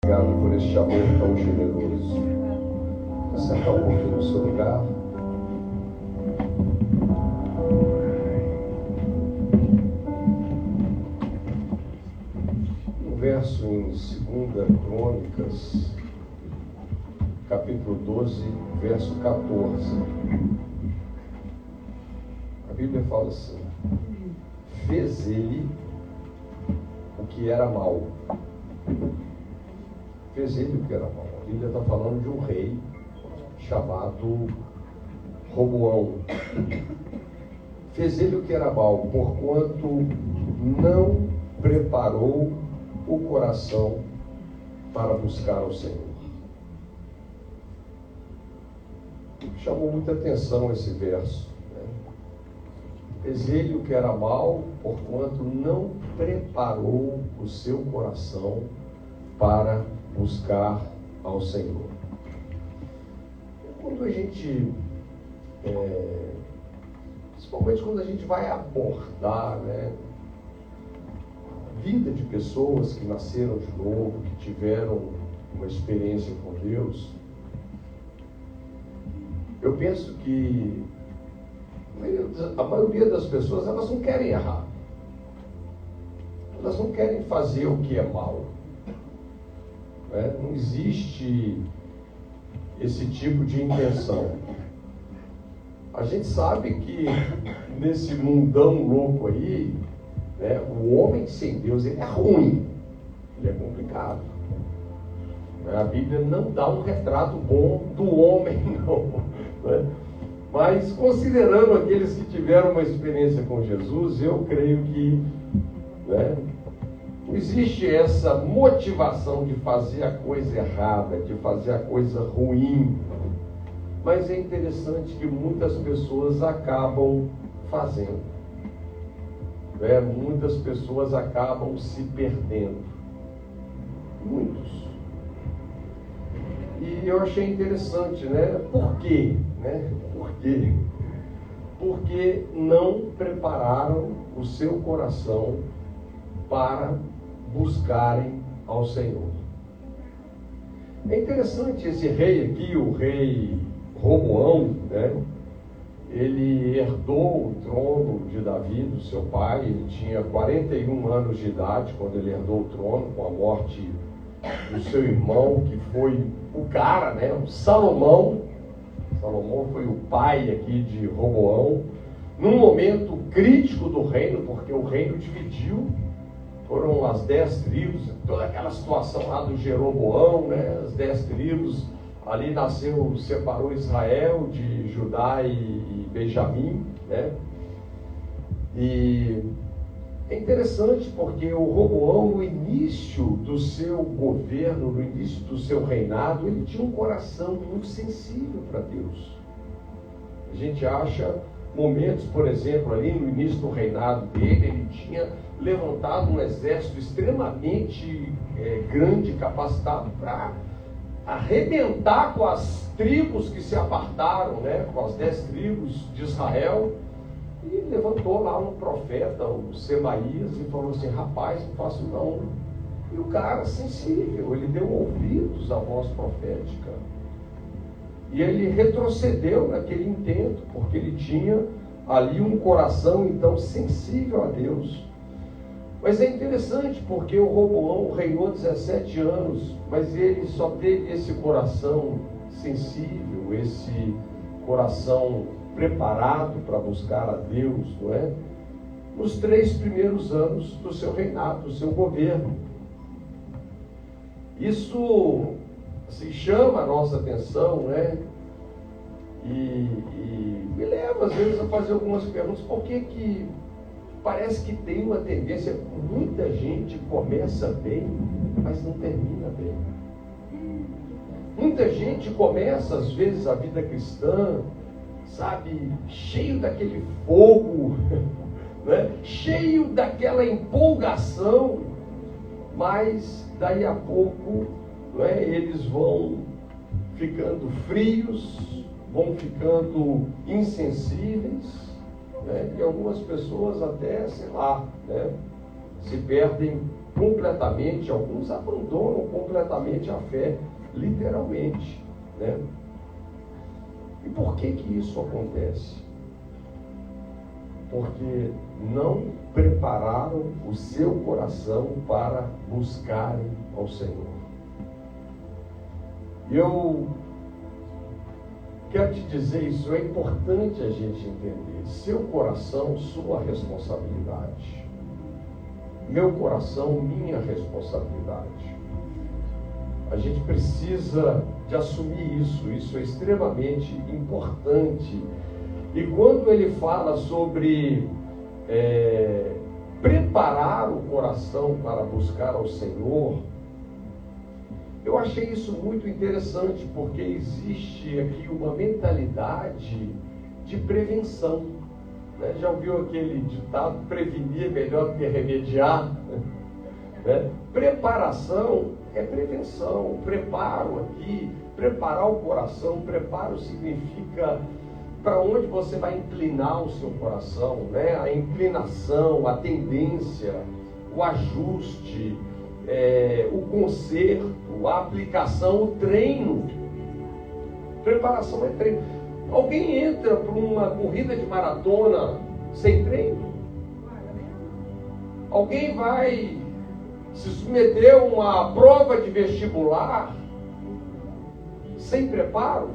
Obrigado por este amor tão generoso. Sentar um pouquinho no seu lugar. Um verso em 2 Crônicas, capítulo 12, verso 14. A Bíblia fala assim: fez ele o que era mal. Fez ele o que era mal. A Bíblia está falando de um rei chamado Roboão. Fez ele o que era mal, porquanto não preparou o coração para buscar ao Senhor. Chamou muita atenção esse verso, né? Fez ele o que era mal, porquanto não preparou o seu coração para buscar ao Senhor. Quando a gente, principalmente quando a gente vai abordar, né, a vida de pessoas que nasceram de novo, que tiveram uma experiência com Deus, eu penso que a maioria das pessoas, elas não querem errar. Elas não querem fazer o que é mal. Não existe esse tipo de intenção. A gente sabe que nesse mundão louco aí, né, o homem sem Deus, ele é ruim, ele é complicado. A Bíblia não dá um retrato bom do homem, não, né? Mas considerando aqueles que tiveram uma experiência com Jesus, eu creio que, né, não existe essa motivação de fazer a coisa errada, de fazer a coisa ruim. Mas é interessante que muitas pessoas acabam fazendo. Muitas pessoas acabam se perdendo. Muitos. E eu achei interessante, né? Por quê? Por quê? Porque não prepararam o seu coração para buscarem ao Senhor. É interessante esse rei aqui, o rei Roboão, né? Ele herdou o trono de Davi, do seu pai. Ele tinha 41 anos de idade quando ele herdou o trono, com a morte do seu irmão, que foi o cara, né? O Salomão. Salomão foi o pai aqui de Roboão, num momento crítico do reino, porque o reino dividiu. Foram as 10 tribos, toda aquela situação lá do Jeroboão, né? As 10 tribos, ali separou Israel de Judá e Benjamim, né? E é interessante porque o Roboão, no início do seu governo, no início do seu reinado, ele tinha um coração muito sensível para Deus. A gente acha momentos, por exemplo, ali no início do reinado dele, ele tinha levantado um exército extremamente grande, capacitado para arrebentar com as tribos que se apartaram, né, com as 10 tribos de Israel, e levantou lá um profeta, o Semaías, e falou assim: rapaz, não faço não. E o cara sensível, ele deu ouvidos à voz profética. E ele retrocedeu naquele intento, porque ele tinha ali um coração, então, sensível a Deus. Mas é interessante, porque o Roboão reinou 17 anos, mas ele só teve esse coração sensível, esse coração preparado para buscar a Deus, não é? Nos 3 primeiros anos do seu reinado, do seu governo. Isso se chama a nossa atenção, né? E me leva às vezes a fazer algumas perguntas. Por que parece que tem uma tendência, muita gente começa bem, mas não termina bem? Muita gente começa às vezes a vida cristã, sabe, cheio daquele fogo, né? Cheio daquela empolgação, mas daí a pouco, né, eles vão ficando frios, vão ficando insensíveis, né? E algumas pessoas até, sei lá, né, se perdem completamente, alguns abandonam completamente a fé, literalmente, né? E por que isso acontece? Porque não prepararam o seu coração para buscarem ao Senhor. E eu quero te dizer, isso é importante a gente entender. Seu coração, sua responsabilidade. Meu coração, minha responsabilidade. A gente precisa de assumir isso. Isso é extremamente importante. E quando ele fala sobre preparar o coração para buscar ao Senhor, eu achei isso muito interessante, porque existe aqui uma mentalidade de prevenção. Né? Já ouviu aquele ditado, prevenir é melhor do que remediar? Né? Preparação é prevenção. Preparo aqui, preparar o coração, preparo significa para onde você vai inclinar o seu coração, né? A inclinação, a tendência, o ajuste, o conserto, a aplicação, o treino. Preparação é treino. Alguém entra para uma corrida de maratona sem treino? Alguém vai se submeter a uma prova de vestibular sem preparo?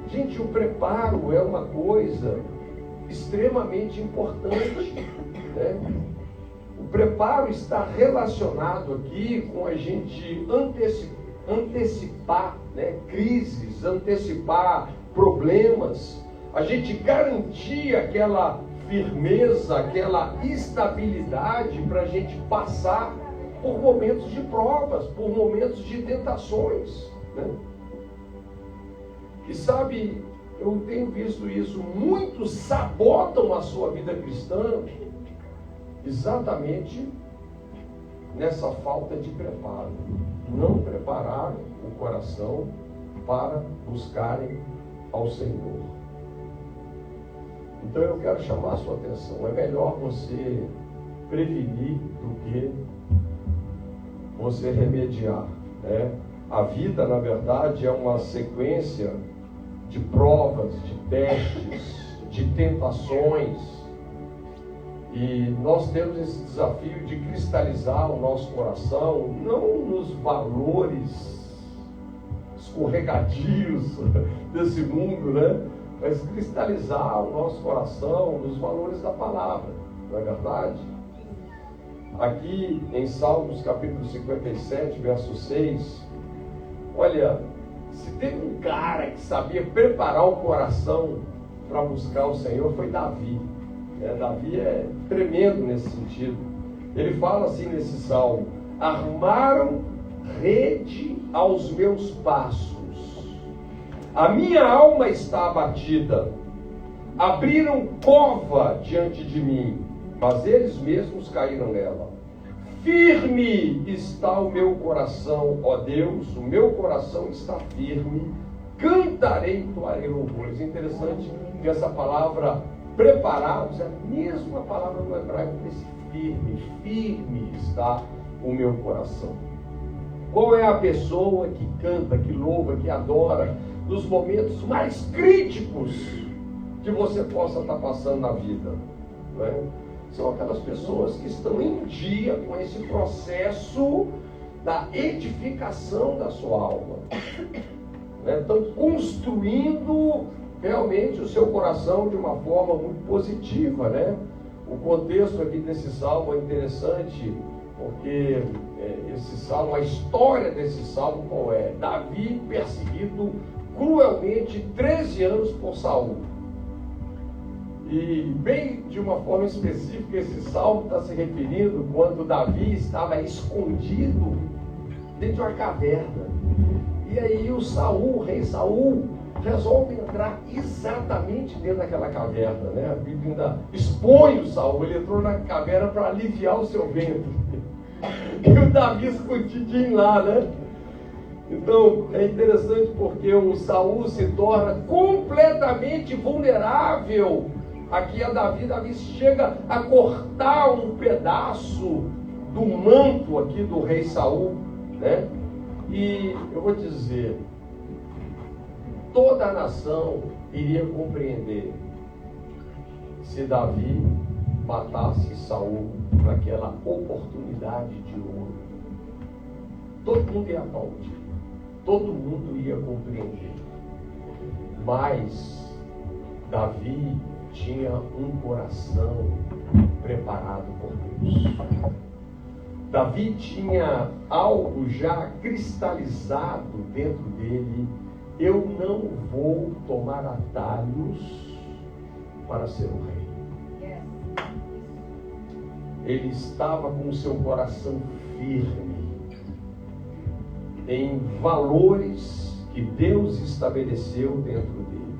Gente, o preparo é uma coisa extremamente importante, né? O preparo está relacionado aqui com a gente antecipar, né, crises, antecipar problemas, a gente garantir aquela firmeza, aquela estabilidade para a gente passar por momentos de provas, por momentos de tentações, né? E sabe, eu tenho visto isso, muitos sabotam a sua vida cristã exatamente nessa falta de preparo. Não prepararam o coração para buscarem ao Senhor. Então eu quero chamar a sua atenção. É melhor você prevenir do que você remediar, né? A vida, na verdade, é uma sequência de provas, de testes, de tentações. E nós temos esse desafio de cristalizar o nosso coração, não nos valores escorregadios desse mundo, né? Mas cristalizar o nosso coração nos valores da palavra, não é verdade? Aqui em Salmos capítulo 57, verso 6, olha, se teve um cara que sabia preparar o coração para buscar o Senhor, foi Davi. Davi é tremendo nesse sentido. Ele fala assim nesse salmo: armaram rede aos meus passos, a minha alma está abatida, abriram cova diante de mim, mas eles mesmos caíram nela. Firme está o meu coração, ó Deus, o meu coração está firme, cantarei e toarei louvores. Interessante que essa palavra preparados é a mesma palavra do hebraico que diz firme. Firme está o meu coração. Qual é a pessoa que canta, que louva, que adora nos momentos mais críticos que você possa estar passando na vida? Não é? São aquelas pessoas que estão em dia com esse processo da edificação da sua alma, né? Estão construindo realmente o seu coração de uma forma muito positiva, né? O contexto aqui desse salmo é interessante, porque esse salmo, a história desse salmo qual é? Davi perseguido cruelmente 13 anos por Saul. E bem de uma forma específica, esse salmo está se referindo quando Davi estava escondido dentro de uma caverna. E aí o rei Saul, resolve entrar exatamente dentro daquela caverna, né? A Bíblia ainda expõe o Saul, ele entrou na caverna para aliviar o seu ventre. E o Davi escondidinho lá, né? Então, é interessante porque o Saul se torna completamente vulnerável aqui a Davi. Davi chega a cortar um pedaço do manto aqui do rei Saul, né? E eu vou te dizer, toda a nação iria compreender se Davi matasse Saul naquela oportunidade de ouro. Todo mundo ia aplaudir, todo mundo ia compreender. Mas Davi tinha um coração preparado por Deus. Davi tinha algo já cristalizado dentro dele. Eu não vou tomar atalhos para ser o rei. Ele estava com o seu coração firme em valores que Deus estabeleceu dentro dele.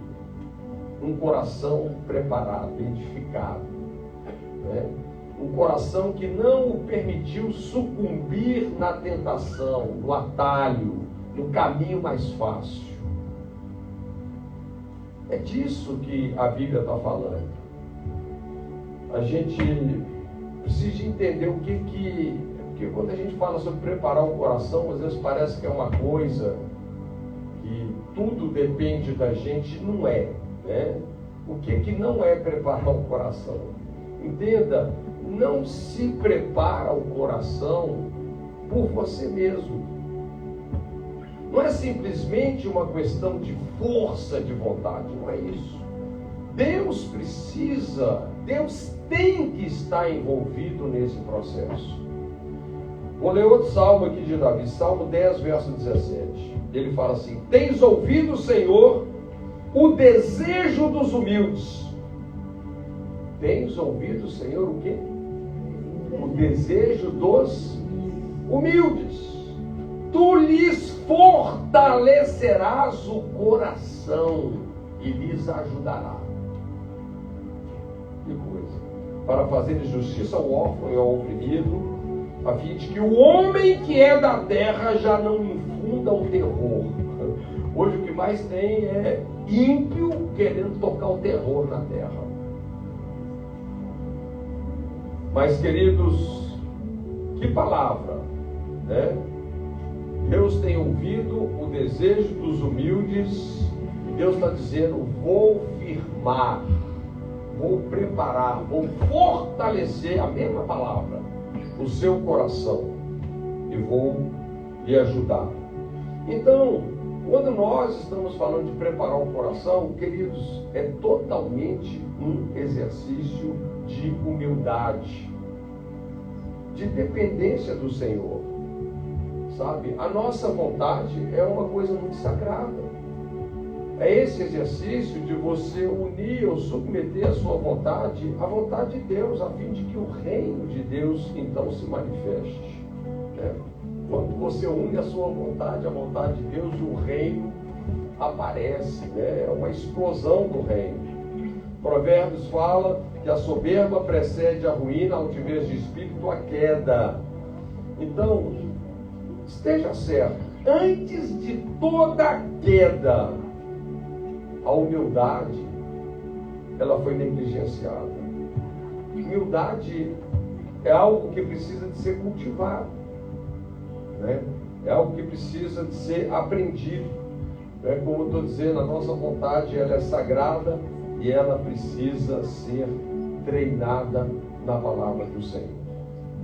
Um coração preparado, edificado, né? Um coração que não o permitiu sucumbir na tentação, no atalho, no caminho mais fácil. É disso que a Bíblia está falando. A gente precisa entender o que porque quando a gente fala sobre preparar o coração, às vezes parece que é uma coisa que tudo depende da gente. Não é, né? O que não é preparar o coração? Entenda, não se prepara o coração por você mesmo. Não é simplesmente uma questão de força de vontade, não é isso. Deus tem que estar envolvido nesse processo. Vou ler outro salmo aqui de Davi, Salmo 10, verso 17. Ele fala assim: tens ouvido, Senhor, o desejo dos humildes. Tens ouvido, Senhor, o quê? O desejo dos humildes. Tu lhes fortalecerás o coração e lhes ajudará. Que coisa! Para fazer justiça ao órfão e ao oprimido, a fim de que o homem que é da terra já não infunda o terror. Hoje o que mais tem é ímpio querendo tocar o terror na terra. Mas, queridos, que palavra, né? Deus tem ouvido o desejo dos humildes. Deus está dizendo: vou firmar, vou preparar, vou fortalecer, a mesma palavra, o seu coração, e vou lhe ajudar. Então, quando nós estamos falando de preparar o coração, queridos, é totalmente um exercício de humildade, de dependência do Senhor. Sabe? A nossa vontade é uma coisa muito sagrada. É esse exercício de você unir ou submeter a sua vontade à vontade de Deus, a fim de que o reino de Deus então se manifeste. Né? Quando você une a sua vontade à vontade de Deus, o reino aparece, né? É uma explosão do reino. Provérbios fala que a soberba precede a ruína, a altivez de espírito, a queda. Então, esteja certo, antes de toda queda, a humildade, ela foi negligenciada. Humildade é algo que precisa de ser cultivado, né? É algo que precisa de ser aprendido, né? Como eu estou dizendo, a nossa vontade, ela é sagrada e ela precisa ser treinada na palavra do Senhor.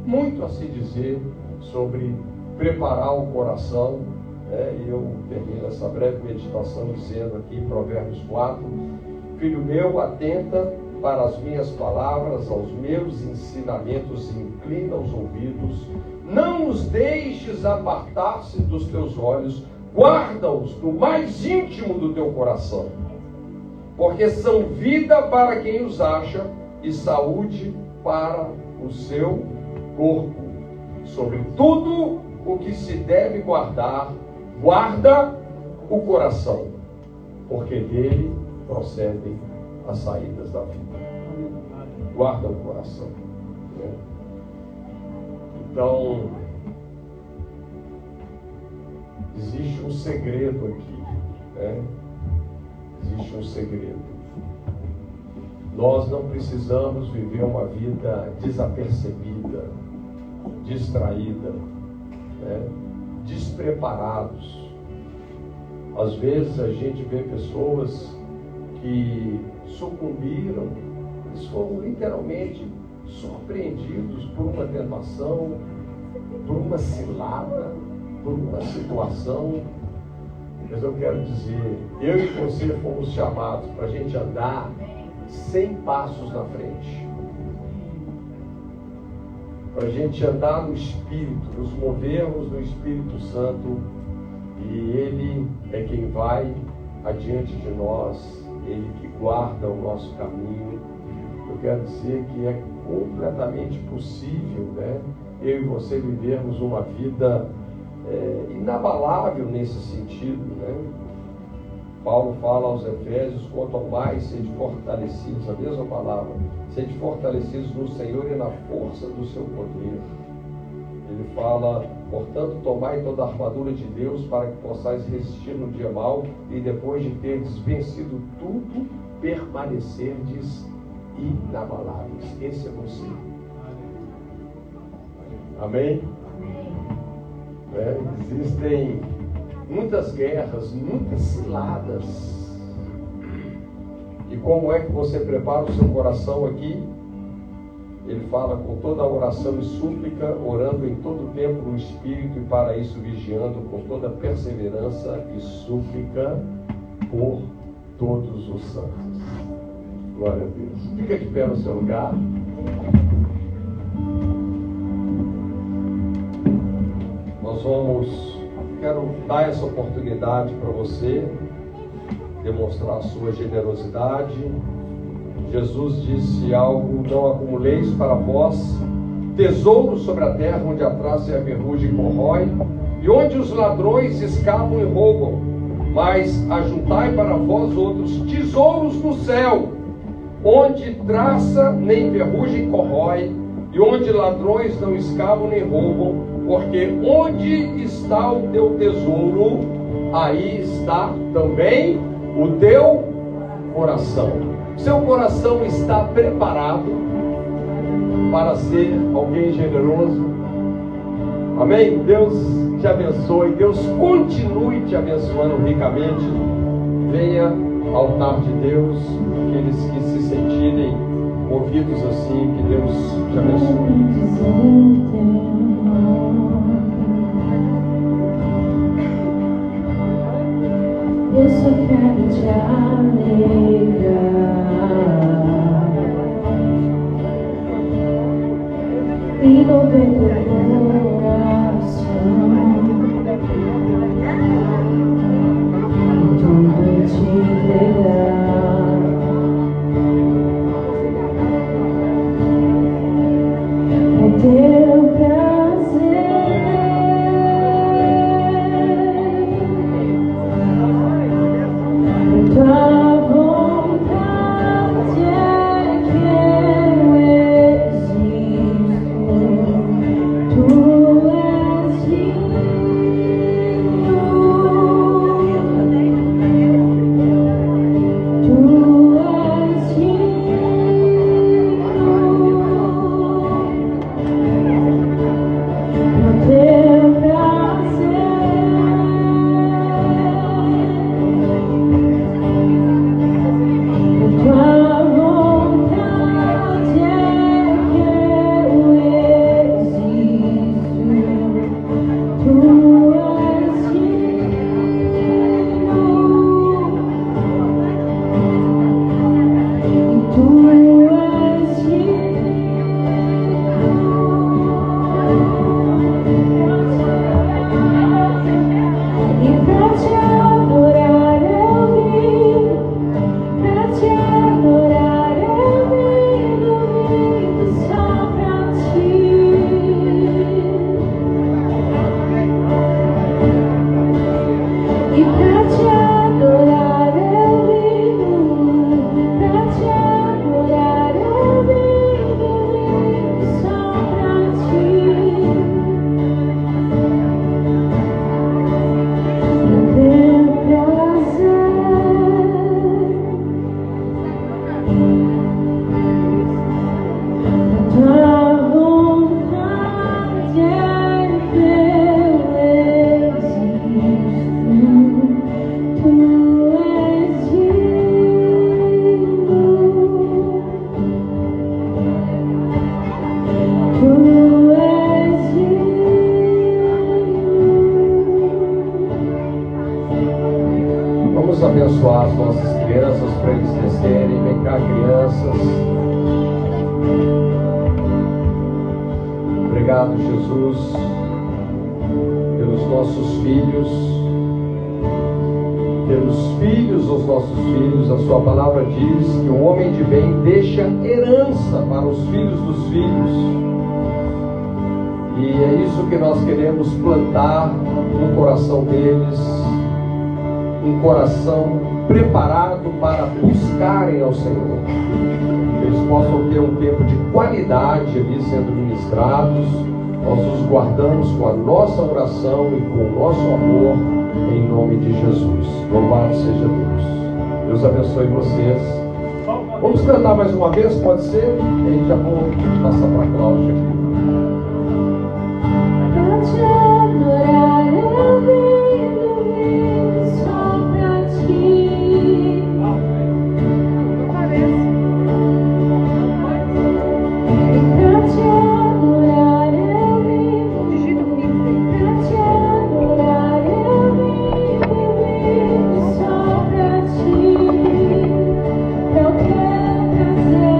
Muito a se dizer sobre preparar o coração, né? E eu termino essa breve meditação dizendo aqui em Provérbios 4: filho meu, atenta para as minhas palavras, aos meus ensinamentos, inclina os ouvidos, não os deixes apartar-se dos teus olhos, guarda-os no mais íntimo do teu coração, porque são vida para quem os acha e saúde para o seu corpo. Sobre tudo o que se deve guardar, guarda o coração, porque dele procedem as saídas da vida. Guarda o coração, né? Então, existe um segredo aqui, né? Existe um segredo. Nós não precisamos viver uma vida desapercebida distraída, né? Despreparados. Às vezes a gente vê pessoas que sucumbiram, eles foram literalmente surpreendidos por uma tentação, por uma cilada, por uma situação. Mas eu quero dizer, eu e você fomos chamados para a gente andar 100 passos na frente, para a gente andar no Espírito, nos movermos no Espírito Santo, e Ele é quem vai adiante de nós, Ele que guarda o nosso caminho. Eu quero dizer que é completamente possível, né, eu e você vivermos uma vida inabalável nesse sentido, né? Paulo fala aos Efésios: quanto ao mais, sede fortalecidos, a mesma palavra, sede fortalecidos no Senhor e na força do seu poder. Ele fala: portanto, tomai toda a armadura de Deus para que possais resistir no dia mau e depois de terdes vencido tudo, permanecerdes inabaláveis. Esse é você. Amém? Existem muitas guerras, muitas ciladas. E como é que você prepara o seu coração aqui? Ele fala: com toda a oração e súplica, orando em todo tempo no Espírito, e para isso vigiando com toda perseverança e súplica por todos os santos. Glória a Deus. Fica de pé no seu lugar. Quero dar essa oportunidade para você demonstrar a sua generosidade. Jesus disse algo: não acumuleis para vós tesouros sobre a terra, onde a traça e a ferrugem corrói, e onde os ladrões escapam e roubam, mas ajuntai para vós outros tesouros no céu, onde traça nem ferrugem corrói, e onde ladrões não escavam nem roubam, porque onde está o teu tesouro, aí está também o teu coração. Seu coração está preparado para ser alguém generoso? Amém? Deus te abençoe, Deus continue te abençoando ricamente. Venha ao altar de Deus, aqueles que se sentirem movidos assim, que Deus te abençoe. Eu só quero te alegrar e mover teu coração, e tudo te entregar. É teu prazer. Tua vontade é que eu existo. Tu és digno. Tu és digno. No teu prazer. Tua vontade é que eu existo. Tu és digno. E tu és digno. E pra te adorar eu vivo. Pra te adorar eu vivo só pra ti. E pra te adorar eu vivo. Pra te adorar eu vivo só pra ti. No teu prazer. Tua vontade Vamos abençoar as nossas crianças para eles descerem. Vem cá, crianças. Obrigado, Jesus, pelos nossos filhos. Pelos filhos dos nossos filhos. A sua palavra diz que o homem de bem deixa herança para os filhos dos filhos. E é isso que nós queremos plantar no coração deles, um coração preparado para buscarem ao Senhor. Que eles possam ter um tempo de qualidade ali sendo ministrados. Nós os guardamos com a nossa oração e com o nosso amor, em nome de Jesus. Louvado seja Deus. Deus abençoe vocês. Vamos cantar mais uma vez, pode ser? E aí já vou passar para a Cláudia aqui. Pra te adorar eu vivo só pra ti. Não parece. E pra te adorar eu vivo. Digita comigo. Pra te adorar eu vivo só pra ti. Eu quero prazer, teu prazer.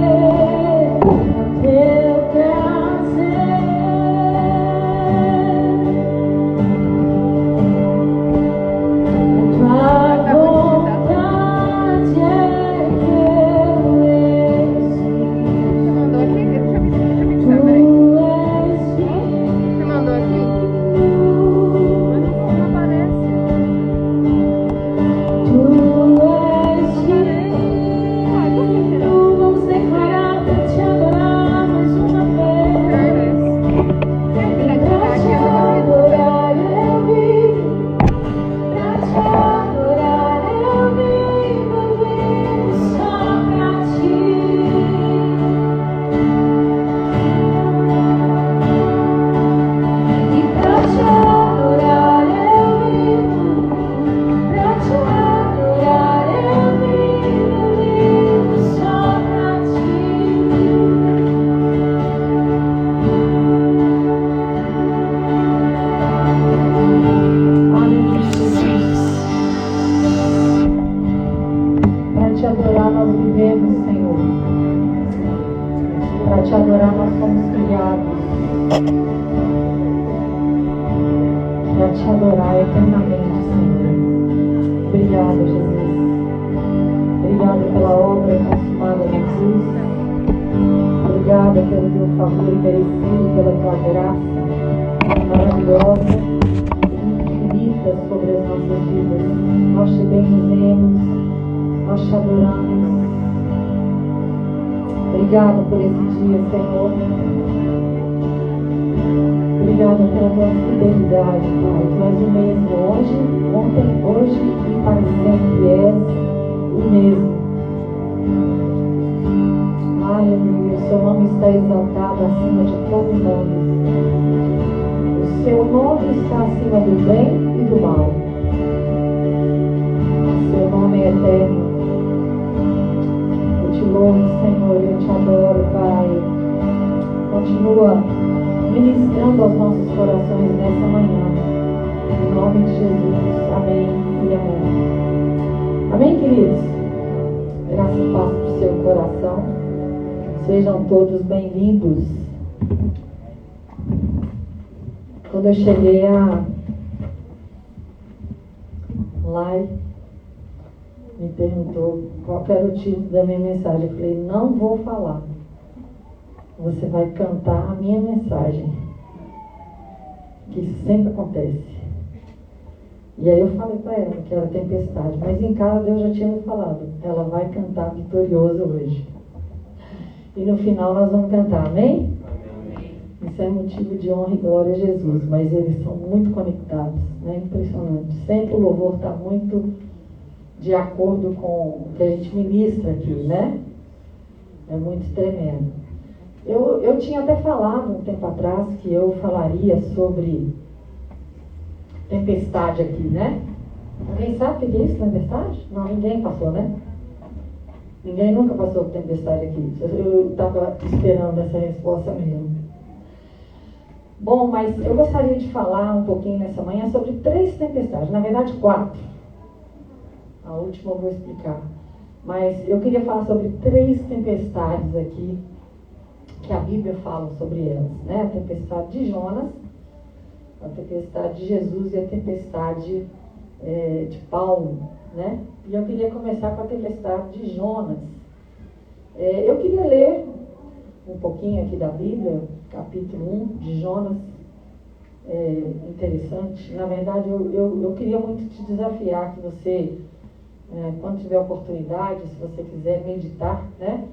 Obrigada por esse dia, Senhor. Obrigada pela tua fidelidade, Pai. Tu és o mesmo hoje, ontem, hoje e para sempre és o mesmo. Aleluia. O seu nome está exaltado acima de todo nome. O seu nome está acima do bem e do mal. O seu nome é eterno. Eu te louvo, Senhor, eu te adoro, Pai. Continua ministrando aos nossos corações nessa manhã. Em nome de Jesus. Amém e amém. Amém, queridos? Graça e paz para o seu coração. Sejam todos bem-vindos. Quando eu cheguei a live, me perguntou qual era o título da minha mensagem. Eu falei, não vou falar. Você vai cantar a minha mensagem. Que isso sempre acontece. E aí eu falei para ela que era tempestade. Mas em casa Deus já tinha me falado. Ela vai cantar vitoriosa hoje. E no final nós vamos cantar, amém? Amém. Isso é motivo de honra e glória a Jesus. Mas eles são muito conectados, né? Impressionante. Sempre o louvor está muito de acordo com o que a gente ministra aqui, né? É muito tremendo. Eu tinha até falado um tempo atrás que eu falaria sobre tempestade aqui, né? Alguém sabe o que é isso, tempestade? Não, ninguém passou, né? Ninguém nunca passou por tempestade aqui. Eu estava esperando essa resposta mesmo. Bom, mas eu gostaria de falar um pouquinho nessa manhã sobre 3 tempestades, na verdade 4. A última eu vou explicar. Mas eu queria falar sobre 3 tempestades aqui, que a Bíblia fala sobre elas, né? A tempestade de Jonas, a tempestade de Jesus e a tempestade de Paulo, né? E eu queria começar com a tempestade de Jonas. Eu queria ler um pouquinho aqui da Bíblia, capítulo 1 de Jonas. Interessante. Na verdade, eu queria muito te desafiar que você, quando tiver oportunidade, se você quiser meditar, né?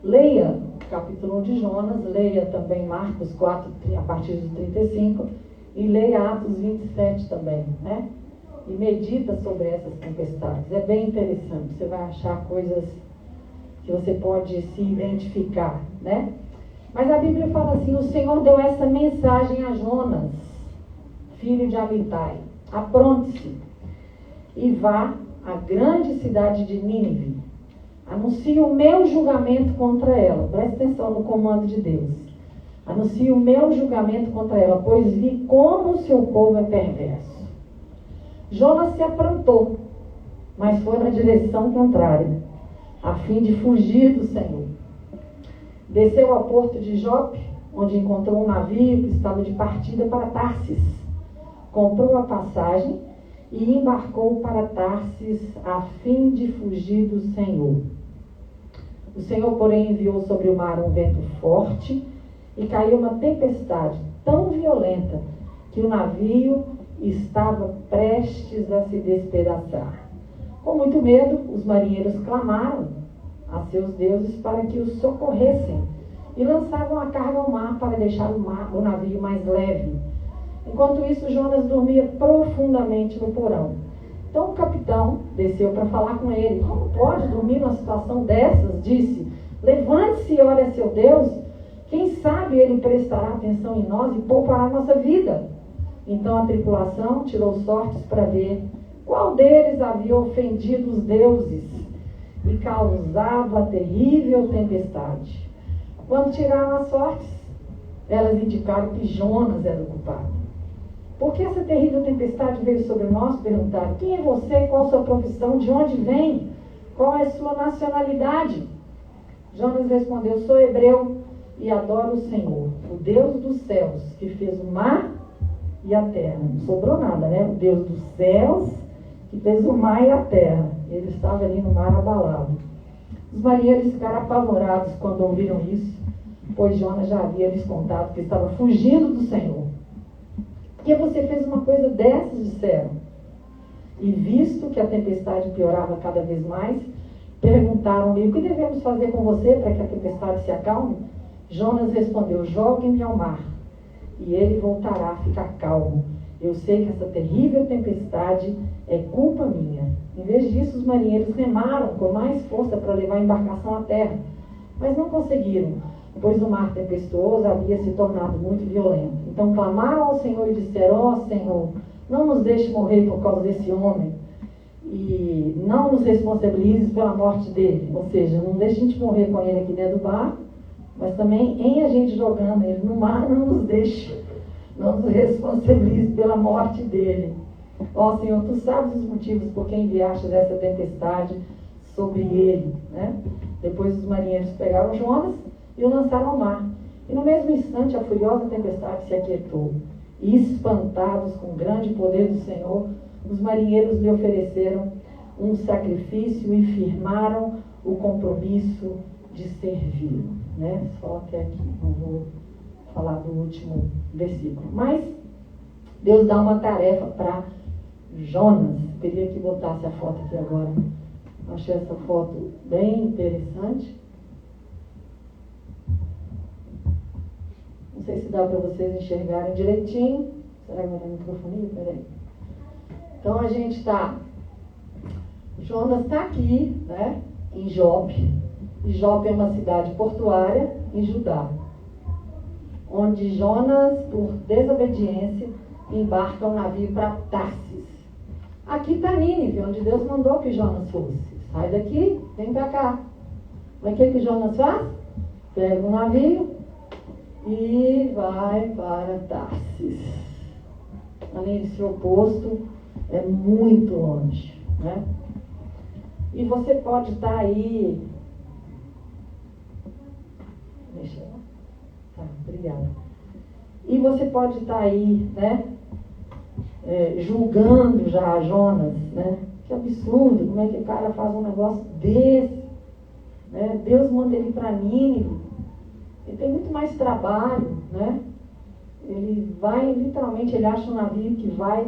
Leia o capítulo 1 de Jonas, leia também Marcos 4, a partir do 35, e leia Atos 27 também, né? E medita sobre essas tempestades. É bem interessante, você vai achar coisas que você pode se identificar, né? Mas a Bíblia fala assim: o Senhor deu essa mensagem a Jonas, filho de Amitai: apronte-se e vá à grande cidade de Nínive. Anuncie o meu julgamento contra ela. Presta atenção no comando de Deus. Anuncie o meu julgamento contra ela, pois vi como o seu povo é perverso. Jonas se aprontou, mas foi na direção contrária, a fim de fugir do Senhor. Desceu ao porto de Jope, onde encontrou um navio que estava de partida para Tarsis. Comprou a passagem e embarcou para Tarsis, a fim de fugir do Senhor. O Senhor, porém, enviou sobre o mar um vento forte e caiu uma tempestade tão violenta que o navio estava prestes a se despedaçar. Com muito medo, os marinheiros clamaram a seus deuses para que os socorressem e lançavam a carga ao mar para deixar o navio mais leve. Enquanto isso, Jonas dormia profundamente no porão. Então o capitão desceu para falar com ele. Como pode dormir numa situação dessas? Disse: levante-se e ore a seu Deus. Quem sabe ele prestará atenção em nós e poupará a nossa vida. Então a tripulação tirou sortes para ver qual deles havia ofendido os deuses e causava a terrível tempestade. Quando tiraram as sortes, elas indicaram que Jonas era o culpado. Por que essa terrível tempestade veio sobre nós? Perguntaram: quem é você? Qual a sua profissão? De onde vem? Qual é a sua nacionalidade? Jonas respondeu: sou hebreu e adoro o Senhor, o Deus dos céus, que fez o mar e a terra. Não sobrou nada, né? O Deus dos céus, que fez o mar e a terra. Ele estava ali no mar abalado. Os marinheiros ficaram apavorados quando ouviram isso, pois Jonas já havia lhes contado que estava fugindo do Senhor. Por que você fez uma coisa dessas? Disseram. E visto que a tempestade piorava cada vez mais, perguntaram-lhe: o que devemos fazer com você para que a tempestade se acalme? Jonas respondeu: jogue-me ao mar, e ele voltará a ficar calmo. Eu sei que essa terrível tempestade é culpa minha. Em vez disso, os marinheiros remaram com mais força para levar a embarcação à terra, mas não conseguiram, pois o mar tempestuoso havia se tornado muito violento. Então clamaram ao Senhor e disseram: ó Senhor, não nos deixe morrer por causa desse homem, e não nos responsabilize pela morte dele. Ou seja, não deixe a gente morrer com ele aqui dentro do barco, mas também em a gente jogando ele no mar, não nos deixe, não nos responsabilize pela morte dele. Ó Senhor, tu sabes os motivos por que enviaste essa tempestade sobre ele, né? Depois os marinheiros pegaram Jonas e o lançaram ao mar. E no mesmo instante a furiosa tempestade se aquietou. E espantados com o grande poder do Senhor, os marinheiros lhe ofereceram um sacrifício e firmaram o compromisso de servi-lo, né? Só até aqui, não vou falar do último versículo. Mas Deus dá uma tarefa para Jonas. Eu queria que botasse a foto aqui agora. Achei essa foto bem interessante. Não sei se dá para vocês enxergarem direitinho. Será que vai dar microfonia? Peraí. Então a gente está... Jonas está aqui, né? Em Jope. E Jope é uma cidade portuária em Judá, onde Jonas, por desobediência, embarca um navio para Tarsis. Aqui está Nínive, onde Deus mandou que Jonas fosse. Sai daqui, vem para cá. Mas o que Jonas faz? Pega um navio e vai para Tarsis. Ali esse oposto é muito longe, né? E você pode estar aí... Deixa eu... Tá, obrigada. E você pode estar aí, né? Julgando já Jonas, né? Que absurdo, como é que o cara faz um negócio desse? Né? Deus manda ele para Nínive. Ele tem muito mais trabalho, né? Ele vai, literalmente, ele acha um navio que vai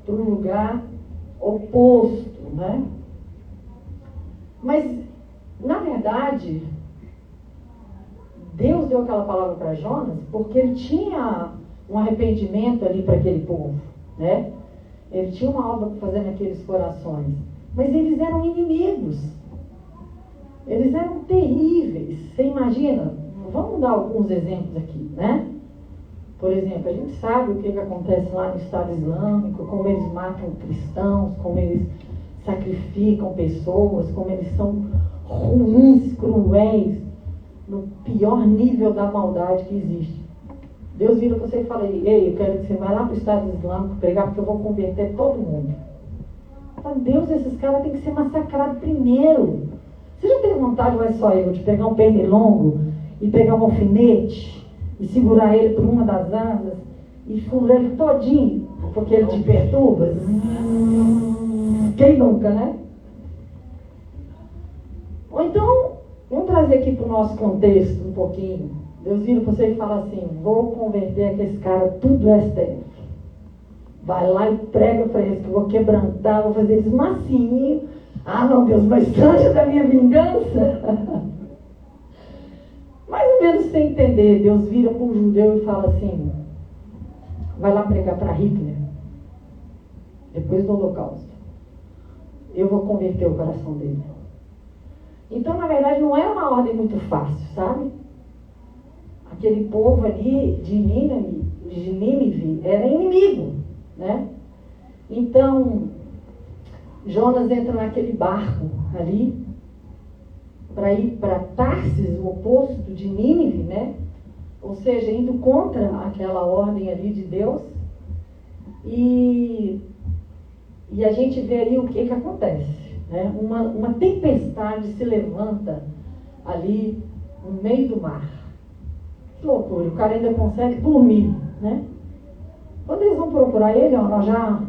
para um lugar oposto, né? Mas, na verdade, Deus deu aquela palavra para Jonas porque ele tinha um arrependimento ali para aquele povo, né? Ele tinha uma obra para fazer naqueles corações. Mas eles eram inimigos. Eles eram terríveis. Você imagina? Vamos dar alguns exemplos aqui, né? Por exemplo, a gente sabe o que acontece lá no Estado Islâmico, como eles matam cristãos, como eles sacrificam pessoas, como eles são ruins, cruéis, no pior nível da maldade que existe. Deus vira para você e fala: ei, eu quero que você vá lá para o Estado Islâmico pregar, porque eu vou converter todo mundo. Fala, Deus, esses caras têm que ser massacrados primeiro. Você já teve vontade, mas só eu, de pegar um pernilongo e pegar um alfinete e segurar ele por uma das asas e furar ele todinho, porque ele te perturba? Quem nunca, né? Ou então, vamos trazer aqui para o nosso contexto um pouquinho. Deus vira para você e fala assim: vou converter aqueles caras tudo do STF. Vai lá e prega para eles que eu vou quebrantar, vou fazer eles massinhos. Ah, não, Deus, mas antes da minha vingança. Mais ou menos sem entender, Deus vira para um judeu e fala assim: vai lá pregar para Hitler, depois do Holocausto. Eu vou converter o coração dele. Então, na verdade, não é uma ordem muito fácil, sabe? Aquele povo ali de Nínive era inimigo, né? Então, Jonas entra naquele barco ali para ir para Tarsis, o oposto de Nínive, né? Ou seja, indo contra aquela ordem ali de Deus. E a gente vê ali o que acontece, né? Uma tempestade se levanta ali no meio do mar. Que loucura, o cara ainda consegue dormir, né? Quando eles vão procurar ele, ó, nós já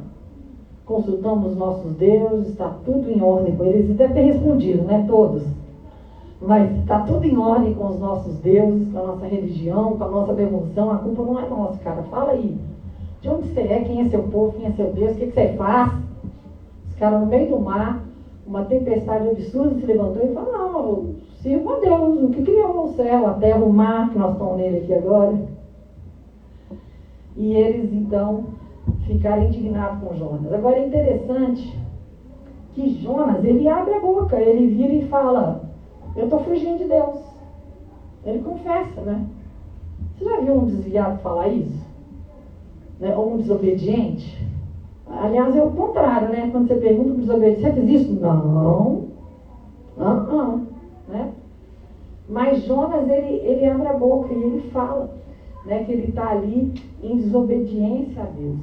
consultamos nossos deuses, está tudo em ordem com eles. Eles devem ter respondido, né? Todos. Mas está tudo em ordem com os nossos deuses, com a nossa religião, com a nossa devoção. A culpa não é nossa, cara. Fala aí. De onde você é? Quem é seu povo? Quem é seu Deus? O que você faz? Os caras no meio do mar, uma tempestade absurda se levantou e falou: não, eu sirvo a Deus, o que criou o céu, a terra, o mar, que nós estamos nele aqui agora. E eles, então, ficaram indignados com Jonas. Agora é interessante que Jonas, ele abre a boca, ele vira e fala: eu estou fugindo de Deus. Ele confessa, né? Você já viu um desviado falar isso? Né? Ou um desobediente? Aliás, é o contrário, né? Quando você pergunta para o desobediente: você fez isso? Não. Né? Mas Jonas, ele abre a boca e ele fala, né, que ele está ali em desobediência a Deus.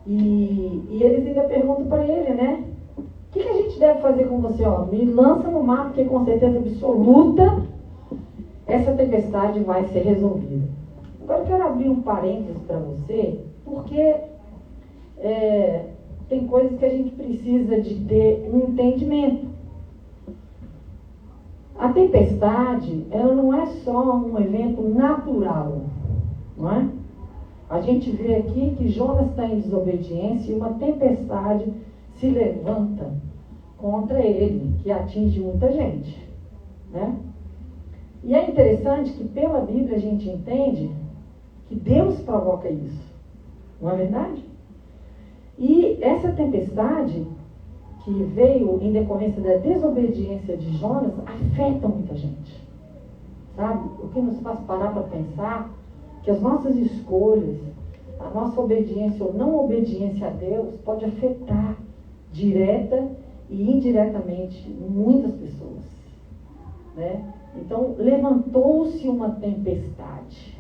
E eles ainda perguntam para ele, né? O que a gente deve fazer com você? Ó, me lança no mar, porque com certeza absoluta essa tempestade vai ser resolvida. Agora eu quero abrir um parênteses para você, porque tem coisas que a gente precisa de ter um entendimento. A tempestade, ela não é só um evento natural, não é? A gente vê aqui que Jonas está em desobediência e uma tempestade se levanta contra ele, que atinge muita gente, né? E é interessante que pela Bíblia a gente entende que Deus provoca isso, não é verdade? E essa tempestade que veio em decorrência da desobediência de Jonas afeta muita gente, sabe? O que nos faz parar para pensar que as nossas escolhas, a nossa obediência ou não obediência a Deus pode afetar direta e indiretamente muitas pessoas, né? Então, levantou-se uma tempestade.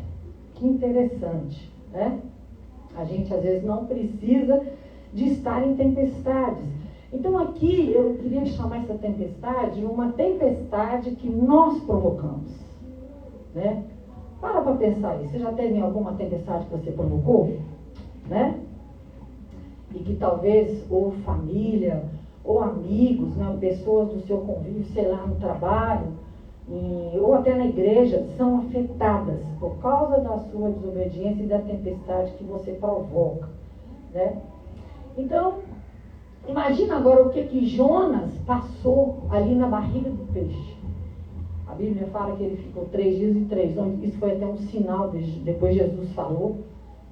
Que interessante, né? A gente às vezes não precisa de estar em tempestades. Então aqui eu queria chamar essa tempestade uma tempestade que nós provocamos, né? Para pensar aí, você já teve alguma tempestade que você provocou, né? E que talvez, ou família, ou amigos, né? Pessoas do seu convívio, sei lá, no trabalho, ou até na igreja, são afetadas por causa da sua desobediência e da tempestade que você provoca, né? Então, imagina agora o que Jonas passou ali na barriga do peixe. A Bíblia fala que ele ficou 3 dias e 3 noites. Isso foi até um sinal, depois Jesus falou,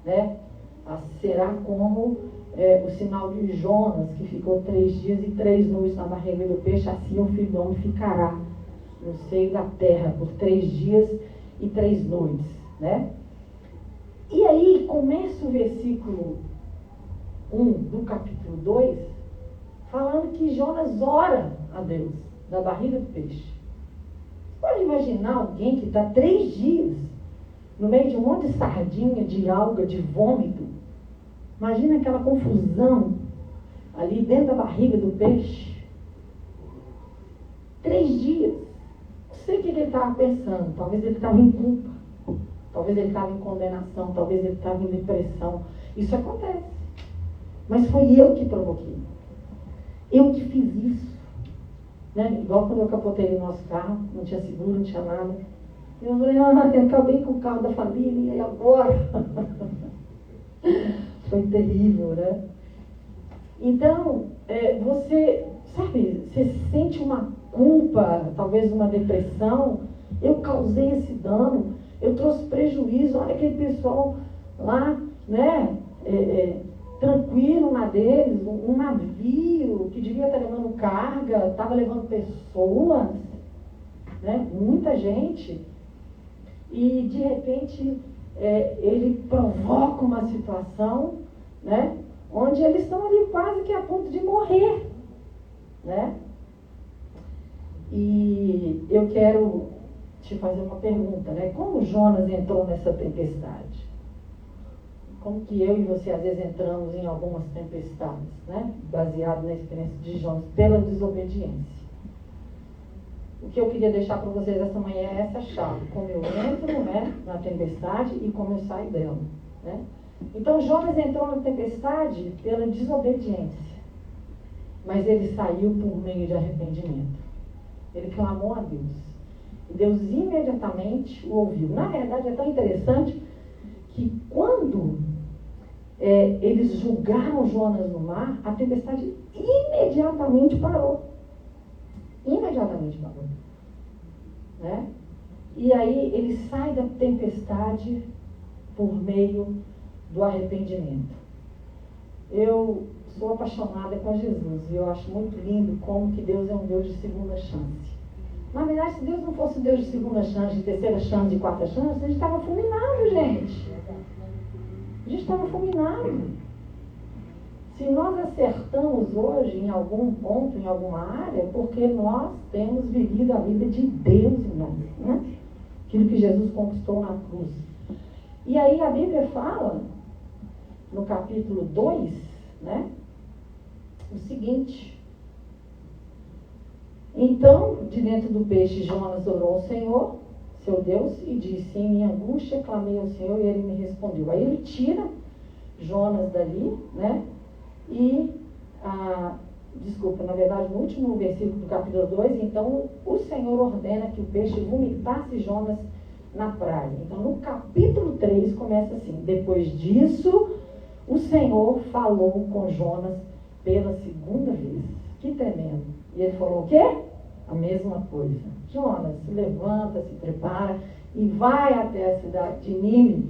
né? Será como o sinal de Jonas, que ficou 3 dias e 3 noites na barriga do peixe, assim o Filho do Homem ficará no seio da terra por 3 dias e 3 noites, né? E aí começa o versículo 1 do capítulo 2, falando que Jonas ora a Deus, da barriga do peixe. Pode imaginar alguém que está 3 dias no meio de um monte de sardinha, de alga, de vômito. Imagina aquela confusão ali dentro da barriga do peixe. 3 dias. Não sei o que ele estava pensando. Talvez ele estava em culpa. Talvez ele estava em condenação. Talvez ele estava em depressão. Isso acontece. Mas foi eu que provoquei. Eu que fiz isso. Né? Igual quando eu capotei o nosso carro, não tinha seguro, não tinha nada. Eu falei, eu acabei com o carro da família, e agora? Foi terrível, né? Então, você, sabe, você sente uma culpa, talvez uma depressão. Eu causei esse dano, eu trouxe prejuízo. Olha aquele pessoal lá, né? Tranquilo na deles, um navio que devia estar levando carga, estava levando pessoas, né? Muita gente, e de repente ele provoca uma situação, né? Onde eles estão ali quase que a ponto de morrer, né? E eu quero te fazer uma pergunta, né? Como Jonas entrou nessa tempestade? Como que eu e você às vezes entramos em algumas tempestades, né? Baseado na experiência de Jonas, pela desobediência. O que eu queria deixar para vocês essa manhã é essa chave. Como eu entro, né, na tempestade e como eu saio dela, né? Então Jonas entrou na tempestade pela desobediência. Mas ele saiu por meio de arrependimento. Ele clamou a Deus. E Deus imediatamente o ouviu. Na verdade é tão interessante que quando eles julgaram Jonas no mar, a tempestade imediatamente parou. Imediatamente parou. Né? E aí ele sai da tempestade por meio do arrependimento. Eu sou apaixonada com Jesus e eu acho muito lindo como que Deus é um Deus de segunda chance. Na verdade, se Deus não fosse um Deus de segunda chance, de terceira chance, de quarta chance, a gente estava fulminado, gente. A gente estava fulminado. Se nós acertamos hoje em algum ponto, em alguma área, é porque nós temos vivido a vida de Deus em nós, né? Aquilo que Jesus conquistou na cruz. E aí a Bíblia fala, no capítulo 2, né? O seguinte: então, de dentro do peixe, Jonas orou ao Senhor, seu Deus, e disse: em minha angústia clamei ao Senhor e ele me respondeu. Aí ele tira Jonas dali, né? E, na verdade, no último versículo do capítulo 2, então o Senhor ordena que o peixe vomitasse Jonas na praia. Então, no capítulo 3 começa assim: depois disso, o Senhor falou com Jonas pela segunda vez. Que tremendo. E ele falou o quê? A mesma coisa. Jonas, se levanta, se prepara e vai até a cidade de Nínive,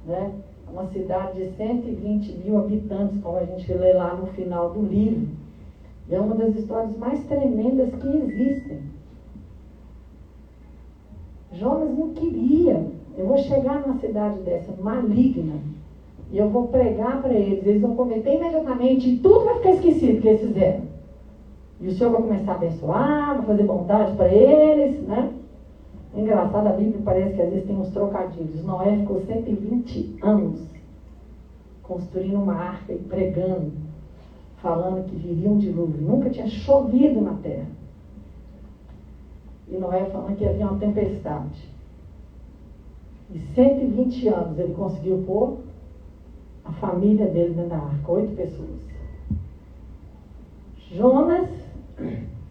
né? Uma cidade de 120 mil habitantes, como a gente lê lá no final do livro. É uma das histórias mais tremendas que existem. Jonas não queria. Eu vou chegar numa cidade dessa, maligna, e eu vou pregar para eles. Eles vão cometer imediatamente e tudo vai ficar esquecido que eles fizeram. E o Senhor vai começar a abençoar, vai fazer bondade para eles, né? Engraçado, a Bíblia parece que às vezes tem uns trocadilhos. Noé ficou 120 anos construindo uma arca e pregando, falando que viria um dilúvio. Nunca tinha chovido na terra. E Noé falando que havia uma tempestade. E 120 anos ele conseguiu pôr a família dele dentro da arca, 8 pessoas. Jonas,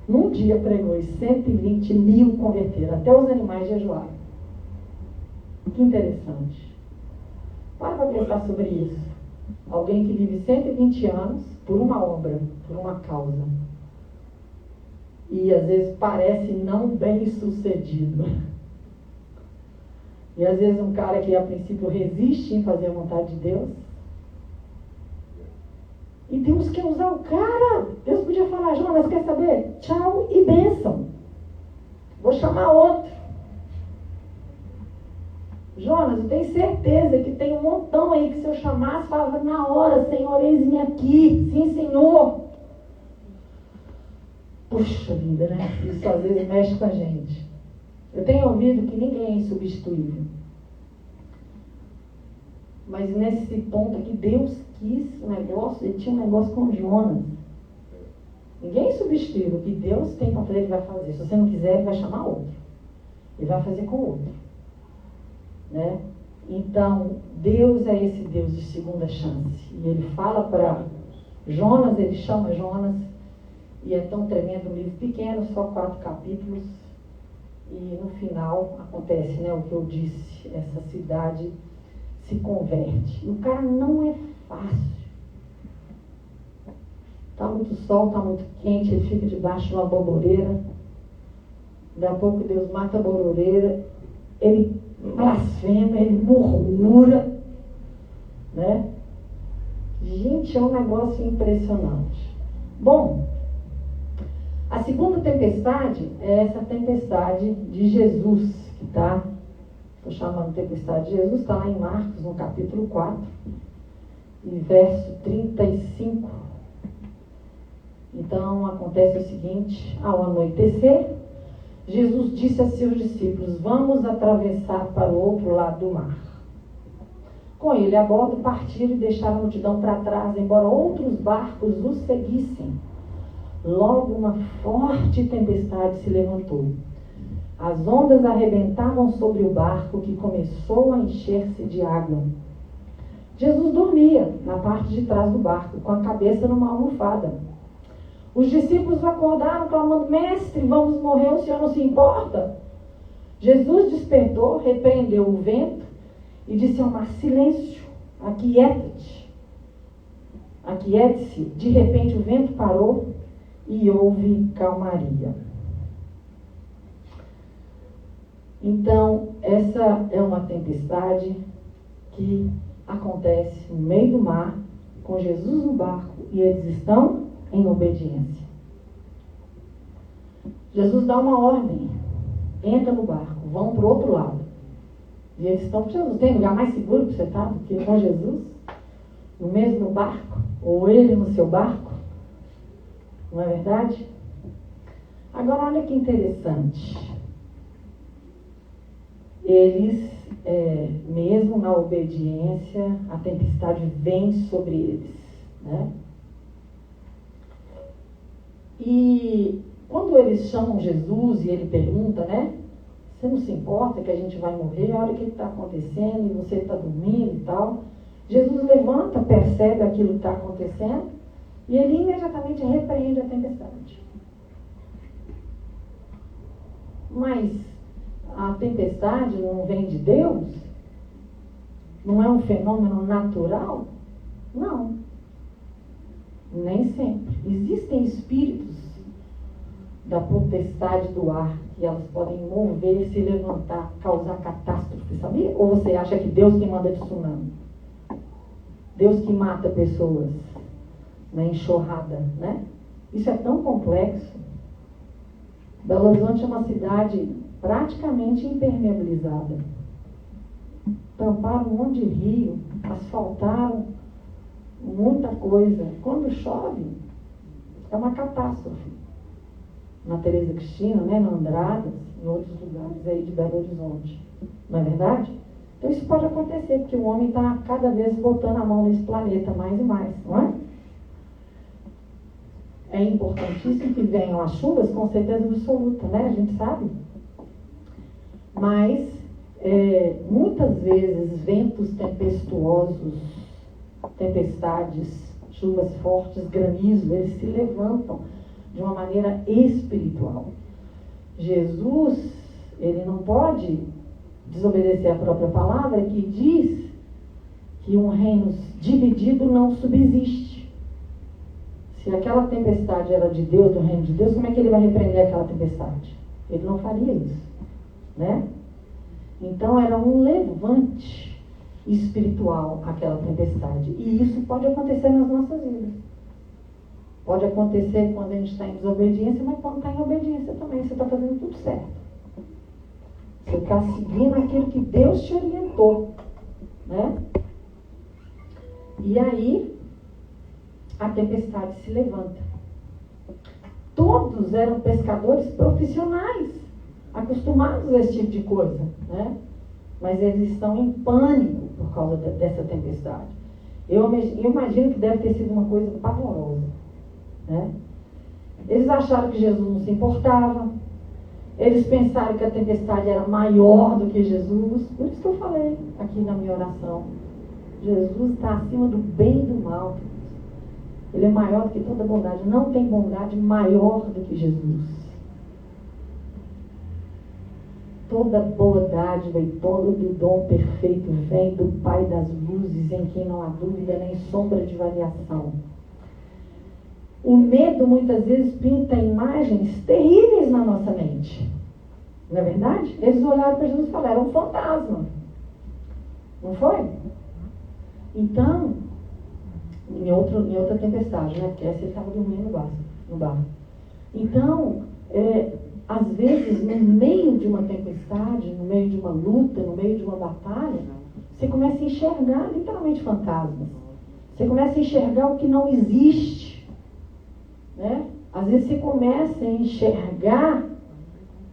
num dia pregou e 120 mil converteram, até os animais jejuaram. Que interessante. Para pensar sobre isso. Alguém que vive 120 anos por uma obra, por uma causa. E às vezes parece não bem sucedido. E às vezes um cara que a princípio resiste em fazer a vontade de Deus. E Deus quer usar o cara. Deus podia falar: Jonas, quer saber? Tchau e bênção. Vou chamar outro. Jonas, eu tenho certeza que tem um montão aí que se eu chamasse, falava na hora: Senhor, eis-me aqui. Sim, Senhor. Puxa vida, né? Isso às vezes mexe com a gente. Eu tenho ouvido que ninguém é insubstituível. Mas nesse ponto aqui, Deus quis um negócio, ele tinha um negócio com Jonas. Ninguém é insubstituível. O que Deus tem para fazer, ele vai fazer. Se você não quiser, ele vai chamar outro. Ele vai fazer com outro. Né? Então, Deus é esse Deus de segunda chance. E ele fala para Jonas, ele chama Jonas, e é tão tremendo, um livro pequeno, só 4 capítulos, e no final acontece, né, o que eu disse, essa cidade se converte. E o cara não é fácil. Está muito sol, está muito quente, ele fica debaixo de uma borboreira. Daqui a pouco Deus mata a borboreira, ele blasfema, ele murmura, né? Gente, é um negócio impressionante. Bom, a segunda tempestade é essa tempestade de Jesus, que está, estou chamando tempestade de Jesus, está lá em Marcos, no capítulo 4, e verso 35. Então, acontece o seguinte: ao anoitecer, Jesus disse a seus discípulos: vamos atravessar para o outro lado do mar. Com ele a bordo, partiram e deixaram a multidão para trás, embora outros barcos os seguissem. Logo uma forte tempestade se levantou. As ondas arrebentavam sobre o barco, que começou a encher-se de água. Jesus dormia na parte de trás do barco, com a cabeça numa almofada. Os discípulos acordaram, clamando: mestre, vamos morrer, o senhor não se importa? Jesus despertou, repreendeu o vento e disse ao mar: silêncio, aquieta-te. Aquiete-se. De repente o vento parou e houve calmaria. Então, essa é uma tempestade que acontece no meio do mar, com Jesus no barco, e eles estão em obediência. Jesus dá uma ordem: entra no barco, vão para o outro lado. E eles estão com Jesus. Tem lugar mais seguro para você estar do que com Jesus? No mesmo barco? Ou ele no seu barco? Não é verdade? Agora, olha que interessante. Eles, mesmo na obediência, a tempestade vem sobre eles, né? E quando eles chamam Jesus e ele pergunta, né? Você não se importa que a gente vai morrer? Olha o que está acontecendo e você está dormindo e tal. Jesus levanta, percebe aquilo que está acontecendo e ele imediatamente repreende a tempestade. Mas a tempestade não vem de Deus? Não é um fenômeno natural? Não. Nem sempre. Existem espíritos da potestade do ar que elas podem mover, se levantar, causar catástrofe, sabia? Ou você acha que Deus que manda tsunami? Deus que mata pessoas na enxurrada, né? Isso é tão complexo. Belo Horizonte é uma cidade praticamente impermeabilizada. Tamparam um monte de rio, asfaltaram muita coisa. Quando chove, é uma catástrofe. Na Tereza Cristina, né, na Andradas, em outros lugares aí de Belo Horizonte. Não é verdade? Então isso pode acontecer, porque o homem está cada vez botando a mão nesse planeta mais e mais, não é? é importantíssimo que venham as chuvas, com certeza absoluta, né? A gente sabe. Mas, muitas vezes, ventos tempestuosos, tempestades, chuvas fortes, granizo, eles se levantam de uma maneira espiritual. Jesus, ele não pode desobedecer a própria palavra, que diz que um reino dividido não subsiste. Se aquela tempestade era de Deus, do reino de Deus, como é que ele vai repreender aquela tempestade? Ele não faria isso, né? Então era um levante espiritual aquela tempestade. E isso pode acontecer nas nossas vidas. Pode acontecer quando a gente está em desobediência, mas quando está em obediência também. Você está fazendo tudo certo. Você está seguindo aquilo que Deus te orientou, né? E aí, a tempestade se levanta. Todos eram pescadores profissionais, acostumados a esse tipo de coisa, né? Mas eles estão em pânico por causa dessa tempestade. Eu imagino que deve ter sido uma coisa pavorosa, né? Eles acharam que Jesus não se importava. Eles pensaram que a tempestade era maior do que Jesus. Por isso que eu falei aqui na minha oração. Jesus está acima do bem e do mal. Ele é maior do que toda bondade. Não tem bondade maior do que Jesus. Toda boa dádiva e todo dom perfeito vem do Pai das luzes, em quem não há dúvida nem sombra de variação. O medo muitas vezes pinta imagens terríveis na nossa mente. Não é verdade? Eles olharam para Jesus e falaram, era um fantasma. Não foi? Então, em outra tempestade, né? Porque essa ele estava dormindo no barco. Então, às vezes, no meio de uma tempestade, no meio de uma luta, no meio de uma batalha, você começa a enxergar literalmente fantasmas. Você começa a enxergar o que não existe. Né? Às vezes você começa a enxergar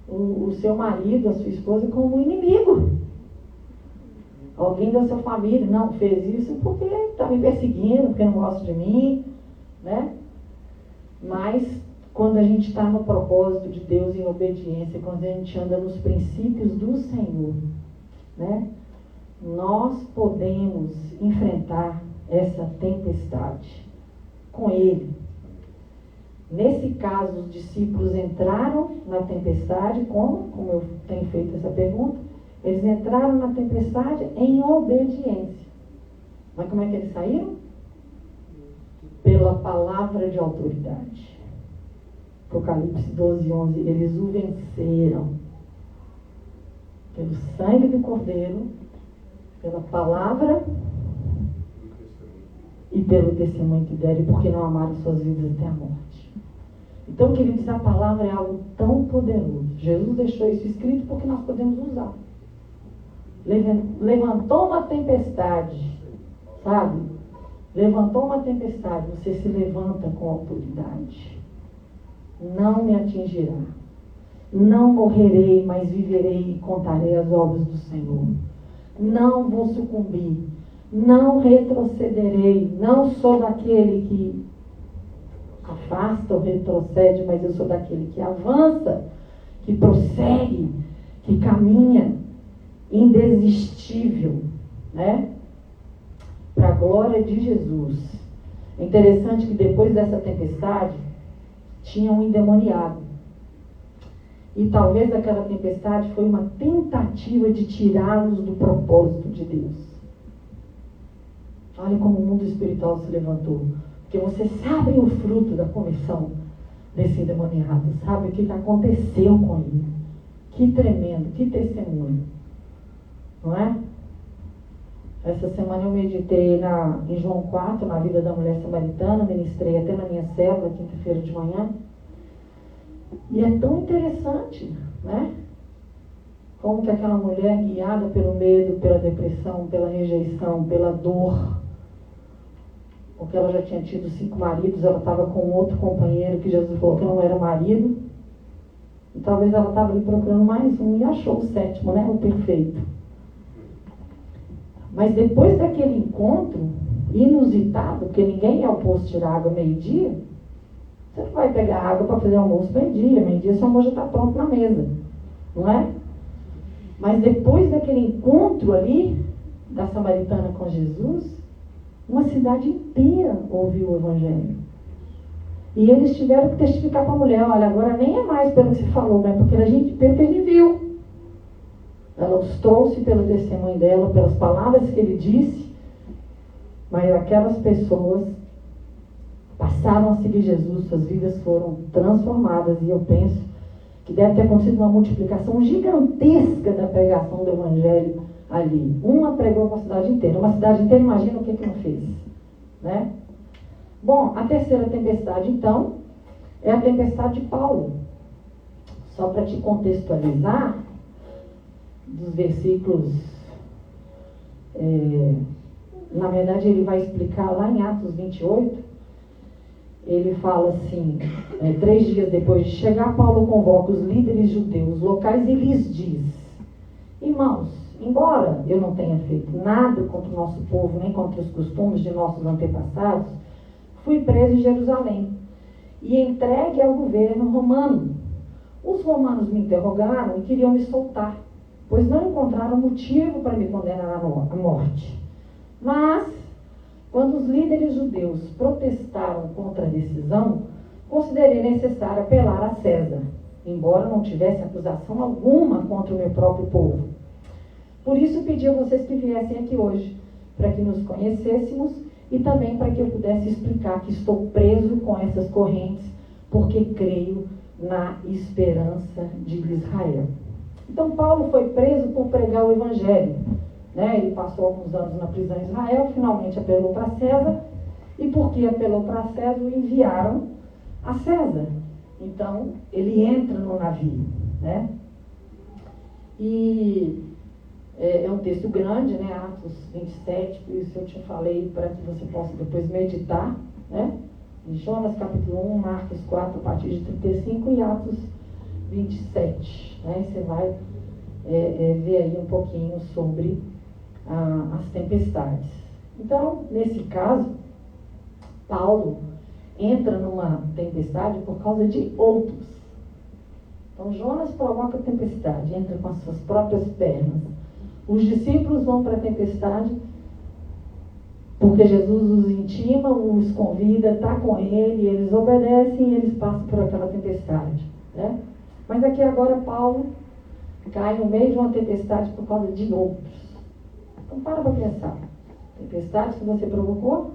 o seu marido, a sua esposa como inimigo. Alguém da sua família não fez isso porque está me perseguindo, porque não gosta de mim, né? Mas quando a gente está no propósito de Deus em obediência, quando a gente anda nos princípios do Senhor, né? Nós podemos enfrentar essa tempestade com Ele. Nesse caso, os discípulos entraram na tempestade, como eu tenho feito essa pergunta, eles entraram na tempestade em obediência. Mas como é que eles saíram? Pela palavra de autoridade. Apocalipse 12:11, eles o venceram. Pelo sangue do Cordeiro, pela palavra e pelo testemunho que deram, porque não amaram suas vidas até a morte. Então, queridos, a palavra é algo tão poderoso. Jesus deixou isso escrito porque nós podemos usar. Levantou uma tempestade, sabe? Levantou uma tempestade, você se levanta com autoridade. Não me atingirá. Não morrerei, mas viverei e contarei as obras do Senhor. Não vou sucumbir. Não retrocederei. Não sou daquele que afasta ou retrocede, mas eu sou daquele que avança, que prossegue, que caminha, indesistível, né? Para a glória de Jesus. É interessante que depois dessa tempestade, tinha um endemoniado. E talvez aquela tempestade foi uma tentativa de tirá-los do propósito de Deus. Olha como o mundo espiritual se levantou. Porque você sabe o fruto da conversão desse endemoniado. Sabe o que aconteceu com ele. Que tremendo, que testemunho. Não é? Essa semana eu meditei em João 4, na vida da mulher samaritana. Ministrei até na minha célula, quinta-feira de manhã. E é tão interessante, né? Como que aquela mulher, guiada pelo medo, pela depressão, pela rejeição, pela dor, porque ela já tinha tido 5 maridos, ela estava com outro companheiro que Jesus falou que não era marido, e talvez ela estava ali procurando mais um e achou o 7º, né? O perfeito. Mas depois daquele encontro inusitado, porque ninguém ia ao poço tirar água meio-dia, Você não vai pegar água para fazer almoço meio-dia seu almoço já está pronto na mesa, não é? Mas depois daquele encontro ali, da samaritana com Jesus, uma cidade inteira ouviu o Evangelho. E eles tiveram que testificar para a mulher, olha, agora nem é mais pelo que você falou, mas porque a gente viu. Ela os trouxe pelo testemunho dela, pelas palavras que ele disse, mas aquelas pessoas passaram a seguir Jesus, suas vidas foram transformadas, e eu penso que deve ter acontecido uma multiplicação gigantesca da pregação do Evangelho ali. Uma pregou para a cidade inteira. Uma cidade inteira, imagina o que não fez, né? Bom, a terceira tempestade, então, é a tempestade de Paulo. Só para te contextualizar, dos versículos, na verdade ele vai explicar lá em Atos 28, ele fala assim, 3 dias depois de chegar, Paulo convoca os líderes judeus locais e lhes diz: irmãos, embora eu não tenha feito nada contra o nosso povo, nem contra os costumes de nossos antepassados, fui preso em Jerusalém e entregue ao governo romano. Os romanos me interrogaram e queriam me soltar, pois não encontraram motivo para me condenar à morte. Mas, quando os líderes judeus protestaram contra a decisão, considerei necessário apelar a César, embora não tivesse acusação alguma contra o meu próprio povo. Por isso pedi a vocês que viessem aqui hoje, para que nos conhecêssemos e também para que eu pudesse explicar que estou preso com essas correntes, porque creio na esperança de Israel. Então Paulo foi preso por pregar o Evangelho, né? Ele passou alguns anos na prisão em Israel, finalmente apelou para César, e porque apelou para César, o enviaram a César. Então ele entra no navio, né? E é um texto grande, né? Atos 27, por isso eu te falei para que você possa depois meditar, né? Em Jonas capítulo 1, Marcos 4, a partir de 35 e Atos 27, né? Você vai ver aí um pouquinho sobre as tempestades. Então, nesse caso, Paulo entra numa tempestade por causa de outros. Então, Jonas provoca a tempestade, entra com as suas próprias pernas. Os discípulos vão para a tempestade porque Jesus os intima, os convida, está com ele, eles obedecem e eles passam por aquela tempestade, né? Mas aqui agora Paulo cai no meio de uma tempestade por causa de outros. Então para pensar. Tempestades que você provocou?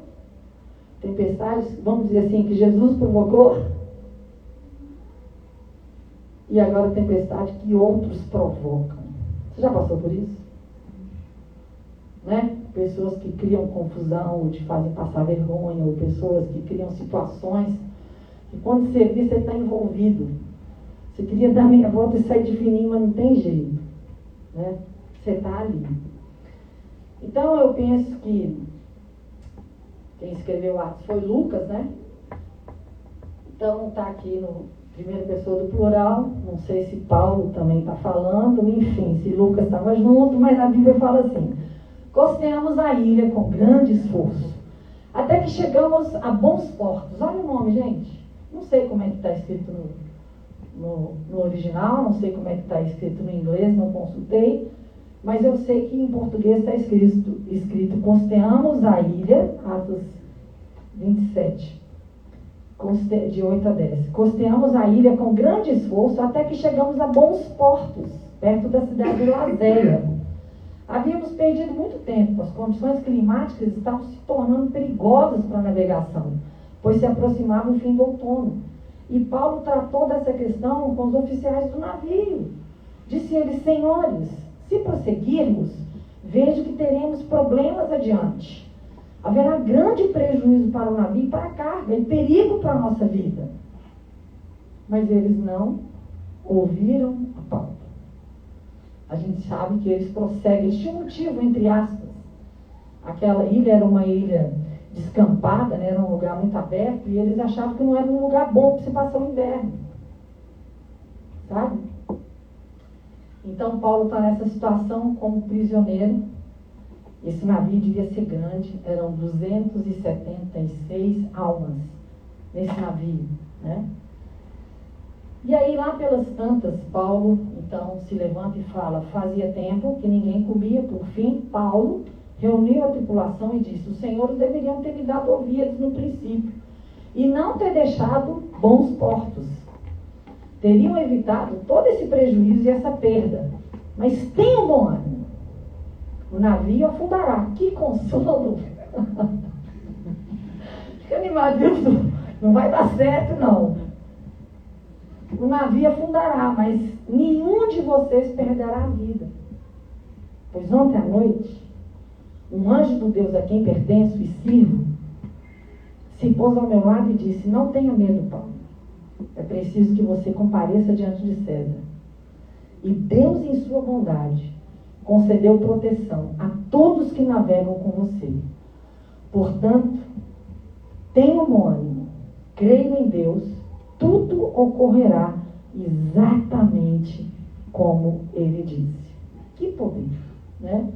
Tempestades, vamos dizer assim, que Jesus provocou? E agora tempestade que outros provocam. Você já passou por isso? Né? Pessoas que criam confusão, ou te fazem passar vergonha, ou pessoas que criam situações que quando você vê, você está envolvido. Você queria dar meia volta e sair de fininho, mas não tem jeito, né? Você está ali. Então eu penso que quem escreveu Atos foi Lucas, né? Então está aqui no primeira pessoa do plural, não sei se Paulo também está falando, enfim, se Lucas estava junto, mas a Bíblia fala assim: costeamos a ilha com grande esforço, até que chegamos a bons portos. Olha o nome, gente. Não sei como é que está escrito no original, não sei como é que está escrito no inglês, não consultei, mas eu sei que em português está escrito costeamos a ilha, Atos 27, de 8 a 10. Costeamos a ilha com grande esforço até que chegamos a bons portos, perto da cidade de Lazéia. Havíamos perdido muito tempo, as condições climáticas estavam se tornando perigosas para a navegação, pois se aproximava o fim do outono. E Paulo tratou dessa questão com os oficiais do navio. Disse ele: senhores, se prosseguirmos, vejo que teremos problemas adiante. Haverá grande prejuízo para o navio e para a carga, e perigo para a nossa vida. Mas eles não ouviram a Paulo. A gente sabe que eles prosseguem, eles tinham um motivo, entre aspas. Aquela ilha era uma ilha descampada, né? Era um lugar muito aberto, e eles achavam que não era um lugar bom para se passar o inverno. Sabe? Então Paulo está nessa situação como prisioneiro. Esse navio devia ser grande, eram 276 almas nesse navio, né? E aí, lá pelas tantas, Paulo, então, se levanta e fala, fazia tempo que ninguém comia, por fim, Paulo reuniu a tripulação e disse, os senhores deveriam ter me dado ouvidos no princípio, e não ter deixado bons portos. Teriam evitado todo esse prejuízo e essa perda. Mas tenham bom ânimo. O navio afundará. Que consolo! Fica animado, Deus, não vai dar certo, não. O navio afundará, mas nenhum de vocês perderá a vida. Pois ontem à noite, um anjo do Deus a quem pertenço e sirvo, se pôs ao meu lado e disse, não tenha medo, Paulo. É preciso que você compareça diante de César. E Deus, em sua bondade, concedeu proteção a todos que navegam com você. Portanto, tenham bom ânimo, creio em Deus, tudo ocorrerá exatamente como Ele disse. Que poder, né?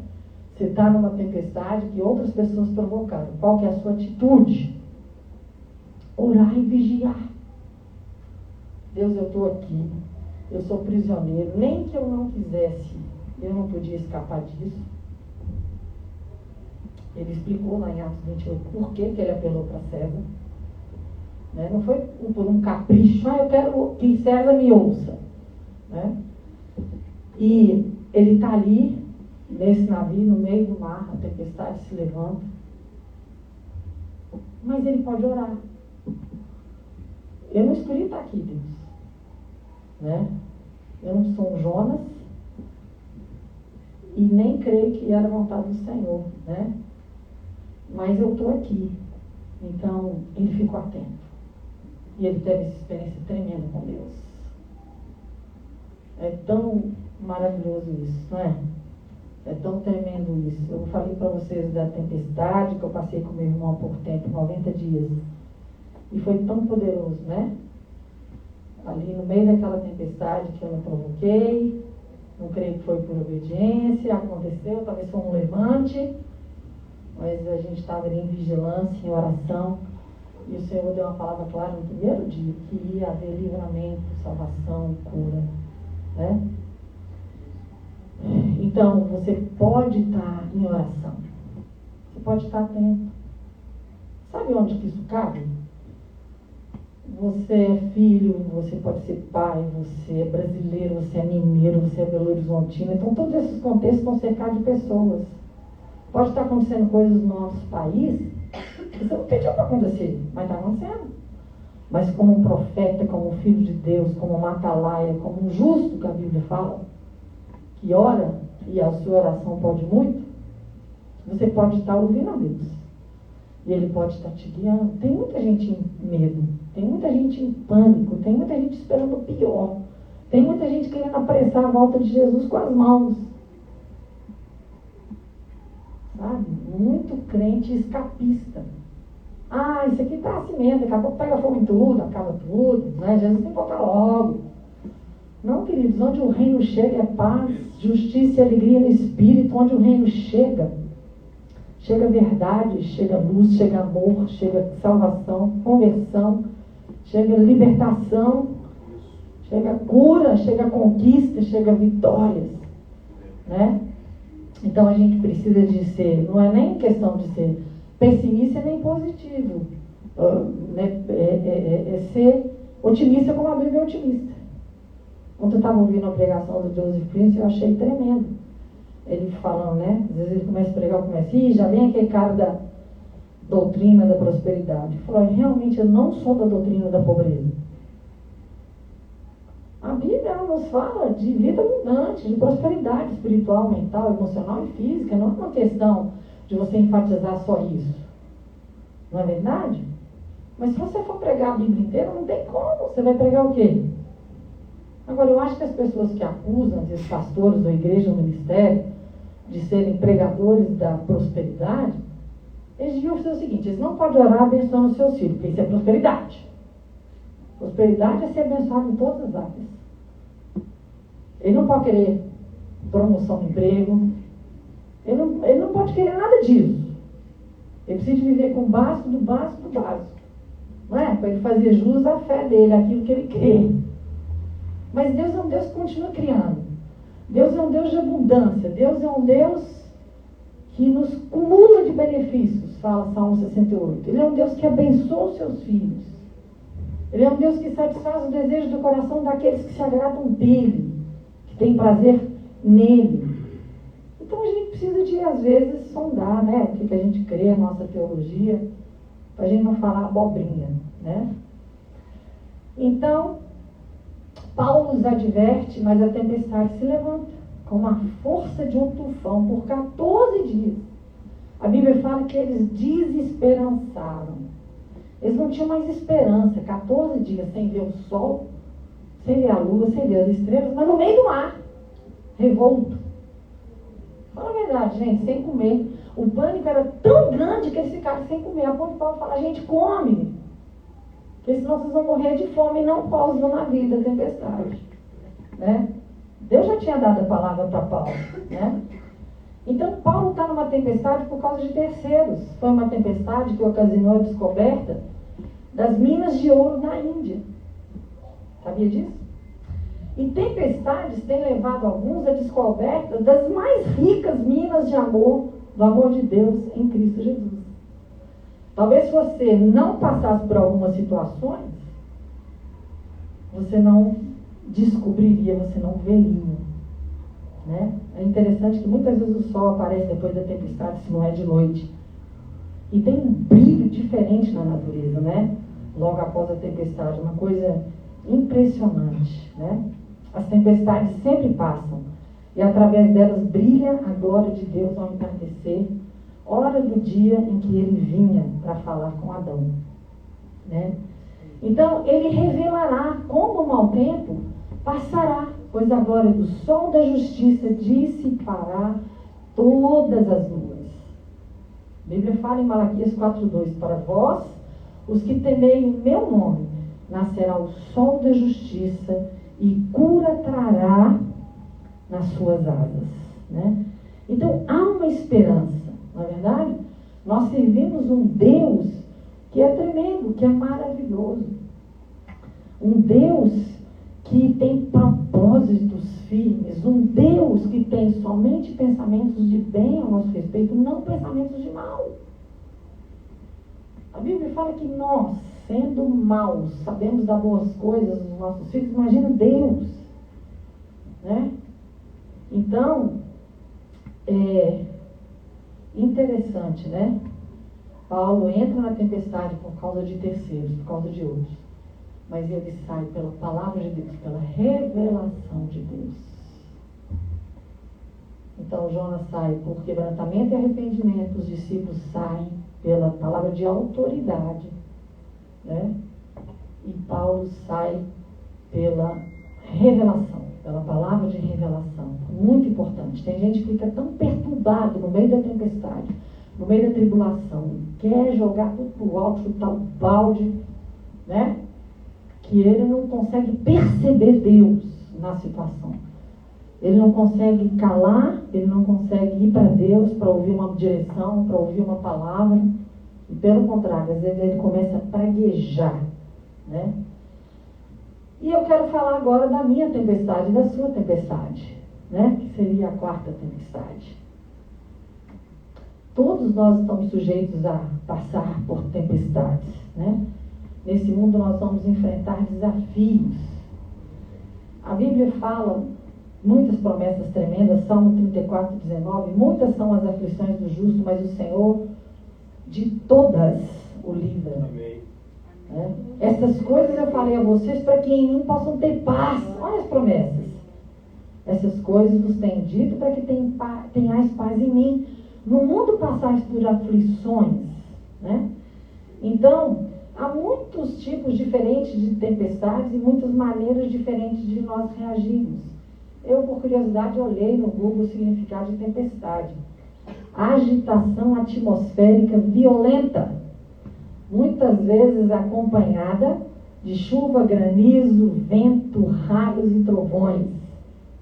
Você está numa tempestade que outras pessoas provocaram. Qual que é a sua atitude? Orar e vigiar. Deus, eu estou aqui, eu sou prisioneiro, nem que eu não quisesse, eu não podia escapar disso. Ele explicou lá em Atos 28 por que ele apelou para César. Né? Não foi por um capricho, eu quero que César me ouça. Né? E ele está ali, nesse navio, no meio do mar, a tempestade se levanta. Mas ele pode orar. Eu não escolhi estar aqui, Deus. Né? Eu não sou um Jonas e nem creio que era a vontade do Senhor, né? Mas eu estou aqui. Então, ele ficou atento. E ele teve essa experiência tremenda com Deus. É tão maravilhoso isso, não é? É tão tremendo isso. Eu falei para vocês da tempestade que eu passei com meu irmão há pouco tempo, 90 dias. E foi tão poderoso, né? Ali no meio daquela tempestade que eu não provoquei, não creio que foi por obediência, aconteceu, talvez foi um levante, mas a gente estava ali em vigilância, em oração, e o Senhor deu uma palavra clara no primeiro dia, que ia haver livramento, salvação, cura, né? Então, você pode estar em oração, você pode estar atento. Sabe onde que isso cabe? Você é filho, você pode ser pai, você é brasileiro, você é mineiro, você é Belo Horizontino. Então, todos esses contextos estão cercados de pessoas. Pode estar acontecendo coisas no nosso país que você não pediu para acontecer, mas está acontecendo. Mas como um profeta, como um filho de Deus, como um atalaia, como um justo, que a Bíblia fala, que ora, e a sua oração pode muito, você pode estar ouvindo a Deus. E Ele pode estar te guiando. Tem muita gente em medo, tem muita gente em pânico, tem muita gente esperando o pior. Tem muita gente querendo apressar a volta de Jesus com as mãos. Sabe? Muito crente escapista. Ah, isso aqui está assim mesmo, daqui a pouco pega fogo em tudo, acaba tudo, né? Jesus tem que voltar logo. Não, queridos, onde o reino chega é paz, justiça e alegria no Espírito. Onde o reino chega, chega verdade, chega luz, chega amor, chega salvação, conversão, chega libertação, chega cura, chega conquista, chega vitórias, né? Então a gente precisa de ser, não é nem questão de ser pessimista nem positivo, né? É ser otimista como a Bíblia é otimista. Quando eu estava ouvindo a pregação do Joseph Prince, eu achei tremendo. Ele falando, né? Às vezes ele começa a pregar, já vem aquele cara da doutrina da prosperidade. Ele falou, realmente eu não sou da doutrina da pobreza. A Bíblia ela nos fala de vida abundante, de prosperidade espiritual, mental, emocional e física. Não é uma questão de você enfatizar só isso. Não é verdade? Mas se você for pregar a Bíblia inteira, não tem como. Você vai pregar o quê? Agora, eu acho que as pessoas que acusam esses pastores da igreja ou ministério de serem pregadores da prosperidade, eles deviam fazer o seguinte, eles não podem orar abençoando os seus filhos, porque isso é prosperidade. Prosperidade é ser abençoado em todas as áreas. Ele não pode querer promoção no emprego, ele não pode querer nada disso. Ele precisa viver com o básico do básico do básico. não é? Para ele fazer jus à fé dele, aquilo que ele crê. Mas Deus é um Deus que continua criando. Deus é um Deus de abundância. Deus é um Deus que nos cumula de benefícios, fala Salmo 68. Ele é um Deus que abençoa os seus filhos. Ele é um Deus que satisfaz o desejo do coração daqueles que se agradam dele, que têm prazer nele. Então a gente precisa de, às vezes, sondar, né, o que a gente crê, a nossa teologia, para a gente não falar abobrinha, né? Então, Paulo nos adverte, mas a tempestade se levanta com a força de um tufão por 14 dias. A Bíblia fala que eles desesperançaram. Eles não tinham mais esperança. 14 dias sem ver o sol, sem ver a lua, sem ver as estrelas, mas no meio do mar, revolto. Fala a verdade, gente, sem comer. O pânico era tão grande que eles ficaram sem comer. A ponto de Paulo falar, gente, come, porque senão vocês vão morrer de fome e não pausam na vida da tempestade, né? Deus já tinha dado a palavra para Paulo, né? Então Paulo está numa tempestade por causa de terceiros. Foi uma tempestade que ocasionou a descoberta das minas de ouro na Índia. Sabia disso? E tempestades têm levado alguns à descoberta das mais ricas minas de amor, do amor de Deus em Cristo Jesus. Talvez se você não passasse por algumas situações, você não descobriria, você não veria, né? É interessante que muitas vezes o sol aparece depois da tempestade, se não é de noite. E tem um brilho diferente na natureza, né? Logo após a tempestade, uma coisa impressionante, né? As tempestades sempre passam, e através delas brilha a glória de Deus ao entardecer, hora do dia em que ele vinha para falar com Adão, né? Então, ele revelará como o mau tempo passará, pois a glória do sol da justiça dissipará todas as nuvens. A Bíblia fala em Malaquias 4:2, para vós, os que temeis o meu nome, nascerá o sol da justiça e cura trará nas suas asas, né? Então, há uma esperança, não é verdade? Nós servimos um Deus que é tremendo, que é maravilhoso. Um Deus que tem propósitos firmes. Um Deus que tem somente pensamentos de bem ao nosso respeito, não pensamentos de mal. A Bíblia fala que nós, sendo maus, sabemos dar boas coisas aos nossos filhos. Imagina Deus, né? Então, é interessante, né? Paulo entra na tempestade por causa de terceiros, por causa de outros. Mas ele sai pela palavra de Deus, pela revelação de Deus. Então Jonas sai por quebrantamento e arrependimento, os discípulos saem pela palavra de autoridade, né? E Paulo sai pela revelação, pela palavra de revelação. Muito importante. Tem gente que fica tão perturbado no meio da tempestade, no meio da tribulação, quer jogar tudo pro alto, chutar o balde, né? Que ele não consegue perceber Deus na situação. Ele não consegue calar, ele não consegue ir para Deus para ouvir uma direção, para ouvir uma palavra. E pelo contrário, às vezes ele começa a praguejar, né? E eu quero falar agora da minha tempestade, da sua tempestade, né? Que seria a quarta tempestade. Todos nós estamos sujeitos a passar por tempestades, né? Nesse mundo nós vamos enfrentar desafios. A Bíblia fala muitas promessas tremendas, Salmo 34:19, muitas são as aflições do justo, mas o Senhor de todas o livra. Amém. Né? Essas coisas eu falei a vocês para que em mim possam ter paz. Olha as promessas. Essas coisas vos tenho dito para que tenhais paz em mim. No mundo passais por aflições, né? Então, há muitos tipos diferentes de tempestades e muitas maneiras diferentes de nós reagirmos. Eu, por curiosidade, olhei no Google o significado de tempestade. Agitação atmosférica violenta, muitas vezes acompanhada de chuva, granizo, vento, raios e trovões.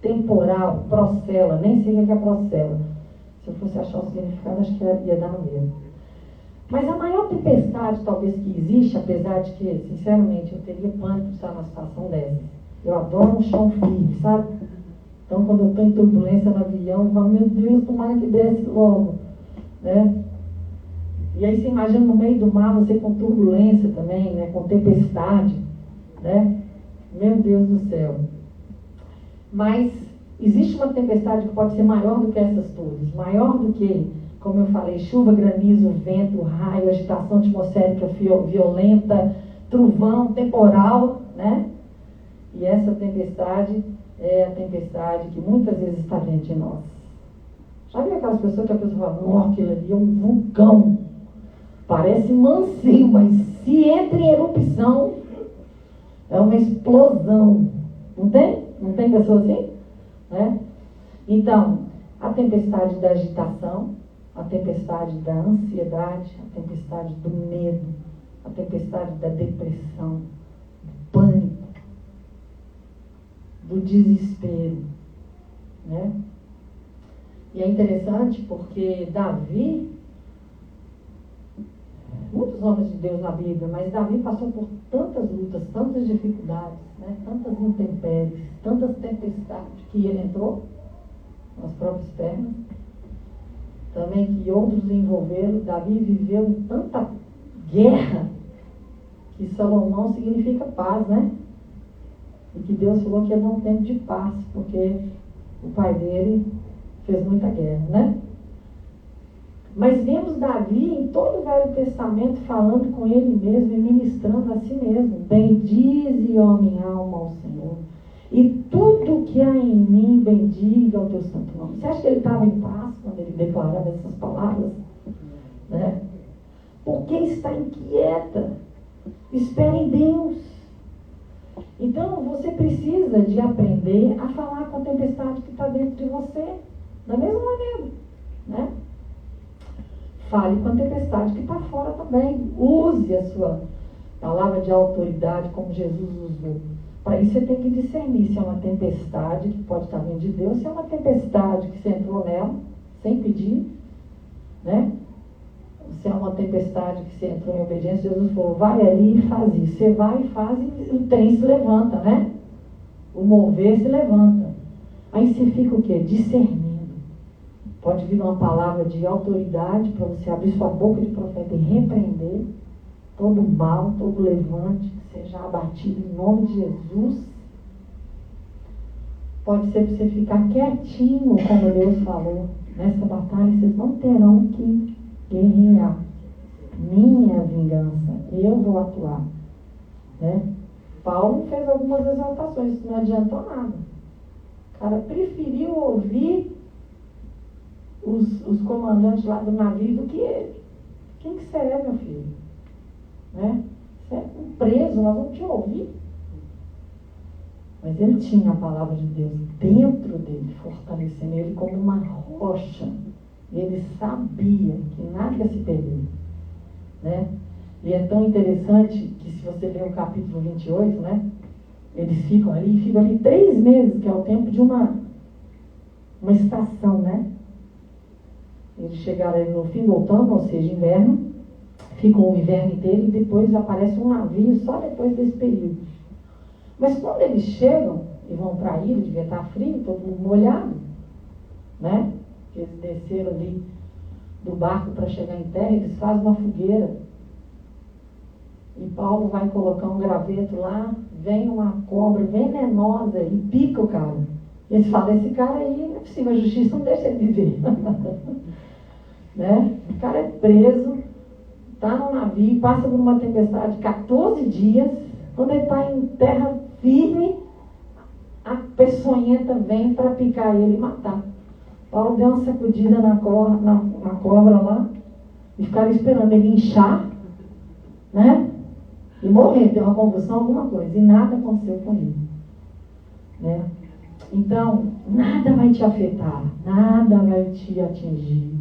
Temporal, procela, nem sei o que é procela. Se eu fosse achar o significado, acho que ia dar no mesmo. Mas a maior tempestade, talvez, que existe, apesar de que, sinceramente, eu teria pânico de estar numa situação dessa. Eu adoro um chão firme, sabe? Então, quando eu estou em turbulência no avião, eu falo, meu Deus, tomara que desce logo, né? E aí você imagina no meio do mar, você com turbulência também, né? Com tempestade, né? Meu Deus do céu. Mas existe uma tempestade que pode ser maior do que essas todas. Maior do que, como eu falei, chuva, granizo, vento, raio, agitação atmosférica violenta, trovão, temporal, né? E essa tempestade é a tempestade que muitas vezes está dentro de nós. Já viu aquelas pessoas que a pessoa fala, nossa, aquilo ali é um vulcão. Parece mansinho, mas se entra em erupção, é uma explosão. Não tem? Não tem pessoa assim? Né? Então, a tempestade da agitação, a tempestade da ansiedade, a tempestade do medo, a tempestade da depressão, do pânico, do desespero, né? E é interessante porque Davi, muitos homens de Deus na Bíblia, mas Davi passou por tantas lutas, tantas dificuldades, né? Tantas intempéries, tantas tempestades que ele entrou nas próprias pernas, também que outros envolveram. Davi viveu em tanta guerra que Salomão significa paz, né? E que Deus falou que ia dar um tempo de paz, porque o pai dele fez muita guerra, né? Mas vemos Davi em todo o Velho Testamento falando com ele mesmo e ministrando a si mesmo. Bendize, ó minha alma, ao Senhor, e tudo que há em mim bendiga o teu santo nome. Você acha que ele estava em paz quando ele declarava essas palavras? Né? Por que está inquieta? Espere em Deus. Então, você precisa de aprender a falar com a tempestade que está dentro de você, da mesma maneira, né? Fale com a tempestade que está fora também. Use a sua palavra de autoridade como Jesus usou. Para isso você tem que discernir se é uma tempestade que pode estar vindo de Deus, se é uma tempestade que você entrou nela sem pedir, né? Se é uma tempestade que você entrou em obediência, Jesus falou, vai ali e faz isso. Você vai e faz e o trem se levanta, né? O mover se levanta. Aí você fica o quê? Discernindo. Pode vir uma palavra de autoridade para você abrir sua boca de profeta e repreender todo mal, todo levante, que seja abatido em nome de Jesus. Pode ser para você ficar quietinho, como Deus falou. Nessa batalha vocês não terão que guerrear. Minha vingança, eu vou atuar, né? Paulo fez algumas exaltações, isso não adiantou nada. O cara preferiu ouvir os comandantes lá do navio do que ele. Quem que você é, meu filho? Né? Você é um preso, nós vamos te ouvir. Mas ele tinha a palavra de Deus dentro dele, fortalecendo ele como uma rocha. Ele sabia que nada ia se perder, né? E é tão interessante que, se você ler o capítulo 28, né? Eles ficam ali 3 meses, que é o tempo de uma estação, né? Eles chegaram ali no fim do outono, ou seja, inverno, ficam o inverno inteiro e depois aparece um navio só depois desse período. Mas quando eles chegam e vão para a ilha, devia estar frio, todo mundo molhado, né? Eles desceram ali do barco para chegar em terra, eles fazem uma fogueira. E Paulo vai colocar um graveto lá, vem uma cobra venenosa e pica o cara. E eles falam, esse cara aí, não é possível, a justiça não deixa ele viver. Né? O cara é preso, está no navio, passa por uma tempestade de 14 dias, quando ele está em terra firme, a peçonhenta vem para picar ele e matar. Paulo deu uma sacudida na cobra lá, e ficaram esperando ele inchar, né? E morrer, ter uma convulsão, alguma coisa. E nada aconteceu com ele, né? Então, nada vai te afetar, nada vai te atingir.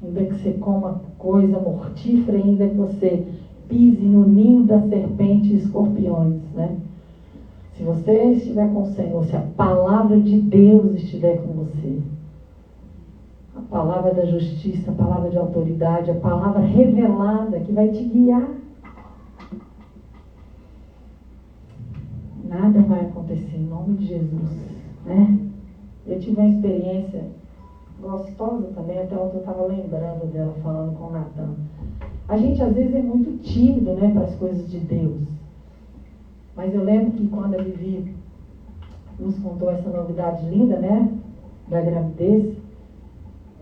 Ainda que você coma coisa mortífera, ainda que você pise no ninho da serpente e escorpiões, né? Se você estiver com o Senhor, se a palavra de Deus estiver com você, A palavra da justiça, a palavra de autoridade, a palavra revelada que vai te guiar. Nada vai acontecer em nome de Jesus, né? Eu tive uma experiência gostosa também, até ontem eu estava lembrando dela, falando com o Natan. A gente às vezes é muito tímido, né, para as coisas de Deus. Mas eu lembro que quando a Vivi nos contou essa novidade linda, né, da gravidez,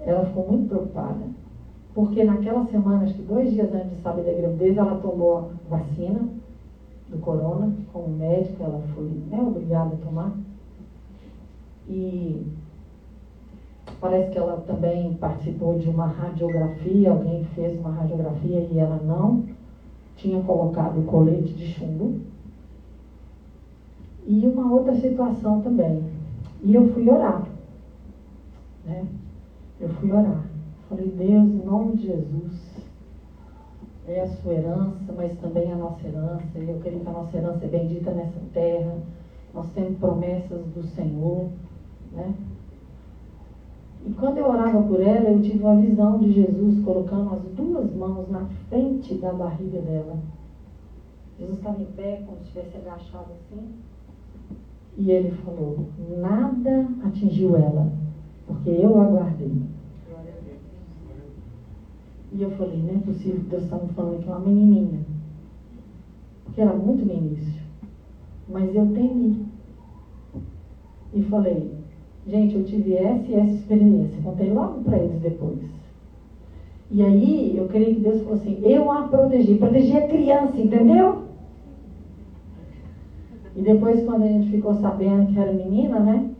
ela ficou muito preocupada. Porque naquela semana, acho que 2 dias antes de saber da gravidez, ela tomou a vacina do corona. Como médica, ela foi, né, obrigada a tomar. E parece que ela também participou de uma radiografia. Alguém fez uma radiografia e ela não tinha colocado o colete de chumbo. E uma outra situação também. E eu fui orar, né? Eu fui orar. Falei, Deus, em nome de Jesus, é a sua herança, mas também a nossa herança. Eu creio que a nossa herança é bendita nessa terra. Nós temos promessas do Senhor, né? E quando eu orava por ela, eu tive uma visão de Jesus colocando as 2 mãos na frente da barriga dela. Jesus estava em pé, como se estivesse agachado assim. E ele falou, nada atingiu ela, porque eu aguardei. E eu falei, não é possível que Deus está me falando que é uma menininha. Porque era muito no início. Mas eu temi. E falei, gente, eu tive essa e essa experiência. Contei logo para eles depois. E aí, eu creio que Deus falou assim, eu a protegi. Protegi a criança, entendeu? E depois, quando a gente ficou sabendo que era menina, né?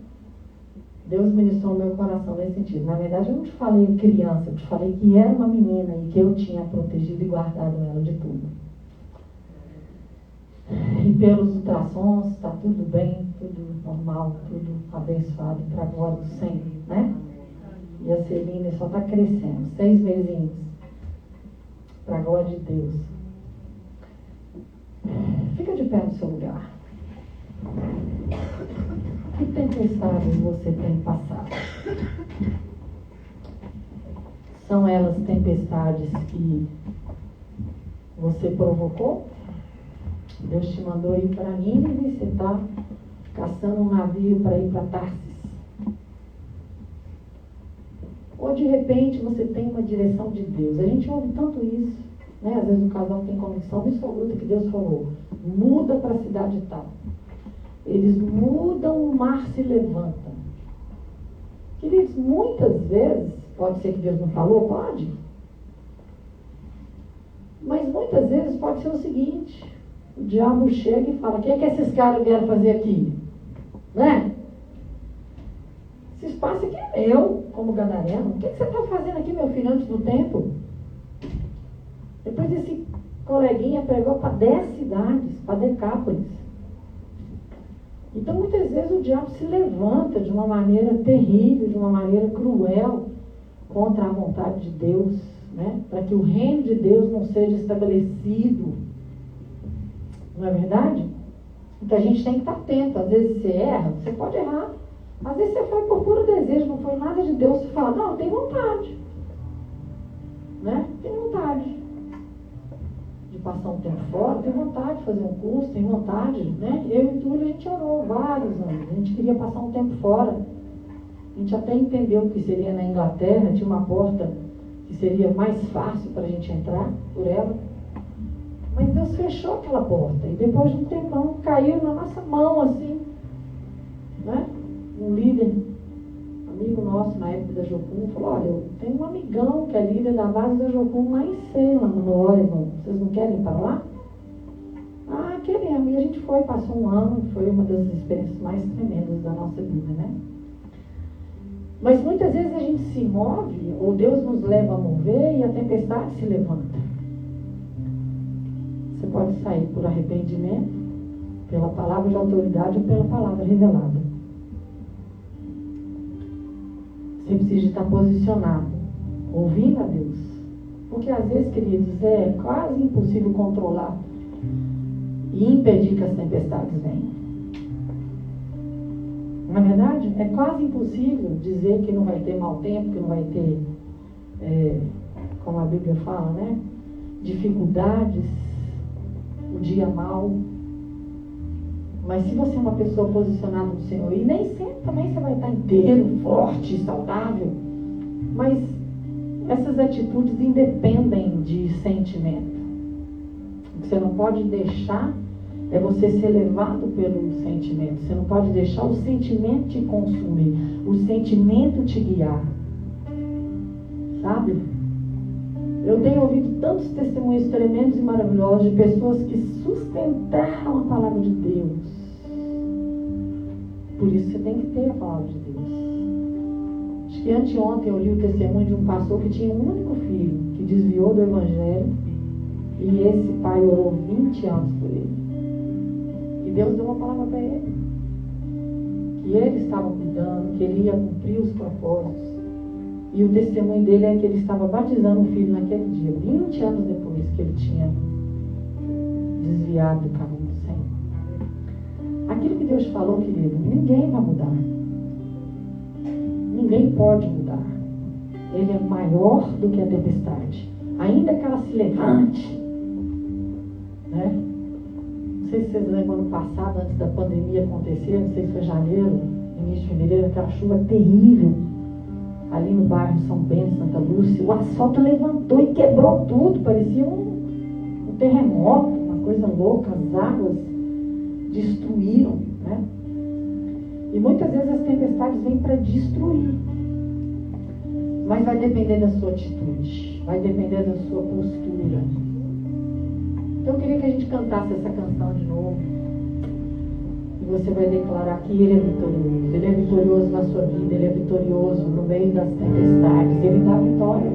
Deus ministrou meu coração nesse sentido. Na verdade, eu não te falei criança, eu te falei que era uma menina e que eu tinha protegido e guardado ela de tudo. E pelos ultrassons, está tudo bem, tudo normal, tudo abençoado para a glória do Senhor, né? E a Celina só está crescendo, 6 mesinhos, para a glória de Deus. Fica de pé no seu lugar. Que tempestades você tem passado? São elas tempestades que você provocou? Deus te mandou ir para Nínive e você está caçando um navio para ir para Tarsis. Ou de repente você tem uma direção de Deus. A gente ouve tanto isso, né? Às vezes o casal tem convicção absoluta que Deus falou, muda para a cidade tal. Eles mudam, o mar se levanta. Queridos, muitas vezes, pode ser que Deus não falou, pode. Mas muitas vezes pode ser o seguinte, o diabo chega e fala, o que é que esses caras vieram fazer aqui? Né? Esse espaço aqui é meu, como gadareno. O que você está fazendo aqui, meu filho, antes do tempo? Depois esse coleguinha pregou para 10 cidades, para Decápolis. Então, muitas vezes o diabo se levanta de uma maneira terrível, de uma maneira cruel, contra a vontade de Deus, né? Para que o reino de Deus não seja estabelecido. Não é verdade? Então, a gente tem que estar atento. Às vezes você erra, você pode errar. Às vezes você foi por puro desejo, não foi nada de Deus. Você fala, não, tem vontade. Né? Tem vontade de passar um tempo fora, tem vontade de fazer um curso, tem vontade, né? Eu e Túlio, a gente orou vários anos, a gente queria passar um tempo fora. A gente até entendeu que seria na Inglaterra, tinha uma porta que seria mais fácil para a gente entrar por ela. Mas Deus fechou aquela porta, e depois de um tempão caiu na nossa mão, assim, né? Um líder, amigo nosso na época da Jocum, falou, olha, eu tenho um amigão que é líder da base da Jocum lá em Salem, no Oregon. Vocês não querem ir para lá? Ah, queremos. E a gente foi, passou um ano, foi uma das experiências mais tremendas da nossa vida, né? Mas muitas vezes a gente se move, ou Deus nos leva a mover e a tempestade se levanta. Você pode sair por arrependimento, pela palavra de autoridade ou pela palavra revelada. Você precisa estar posicionado, ouvindo a Deus. Porque às vezes, queridos, é quase impossível controlar e impedir que as tempestades venham. Na verdade, é quase impossível dizer que não vai ter mau tempo, que não vai ter, como a Bíblia fala, né? Dificuldades, o dia mau. Mas se você é uma pessoa posicionada no Senhor, e nem sempre também você vai estar inteiro, forte, saudável, mas essas atitudes independem de sentimento. O que você não pode deixar é você ser levado pelo sentimento. Você não pode deixar o sentimento te consumir, o sentimento te guiar. Sabe? Eu tenho ouvido tantos testemunhos tremendos e maravilhosos de pessoas que sustentaram a palavra de Deus. Por isso você tem que ter a palavra de Deus. Acho que anteontem eu li o testemunho de um pastor que tinha um único filho, que desviou do Evangelho, e esse pai orou 20 anos por ele. E Deus deu uma palavra para ele. Que ele estava cuidando, que ele ia cumprir os propósitos. E o testemunho dele é que ele estava batizando o filho naquele dia, 20 anos depois que ele tinha desviado do caminho do Senhor. Aquilo que Deus falou, querido, ninguém vai mudar. Ninguém pode mudar. Ele é maior do que a tempestade. Ainda que ela se levante, né? Não sei se vocês lembram ano passado, antes da pandemia acontecer, não sei se foi janeiro, início de fevereiro, aquela chuva terrível ali no bairro São Bento, Santa Lúcia. O asfalto levantou e quebrou tudo, parecia um terremoto, uma coisa louca. As águas destruíram, né? E muitas vezes as tempestades vêm para destruir, mas vai depender da sua atitude, vai depender da sua postura. Então eu queria que a gente cantasse essa canção de novo. E você vai declarar que Ele é vitorioso. Ele é vitorioso na sua vida. Ele é vitorioso no meio das tempestades. Ele dá vitória.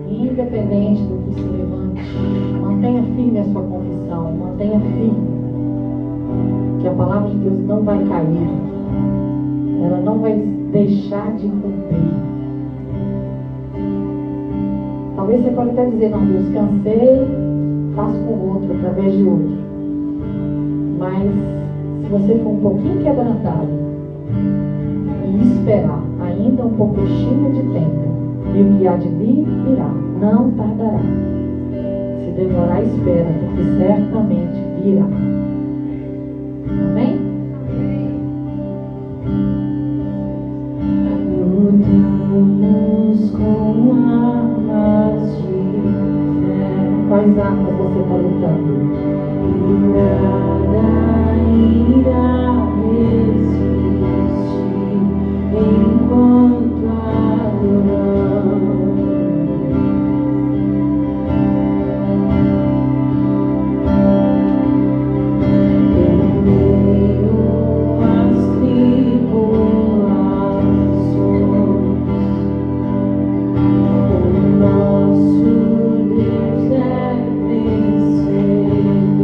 Independente do que se levante, mantenha firme a sua confissão. Mantenha firme. Que a palavra de Deus não vai cair. Ela não vai deixar de cumprir. Talvez você pode até dizer, não, Deus, cansei, faço com outro, através de outro. Mas se você for um pouquinho quebrantado e esperar ainda um pouquinho de tempo, e o que há de vir, virá, não tardará. Se demorar, espera, porque certamente virá. Amém? Lutamos com armas de fé. Quais armas você está lutando? Nada irá resistir enquanto adoramos. Nosso Deus é vencer.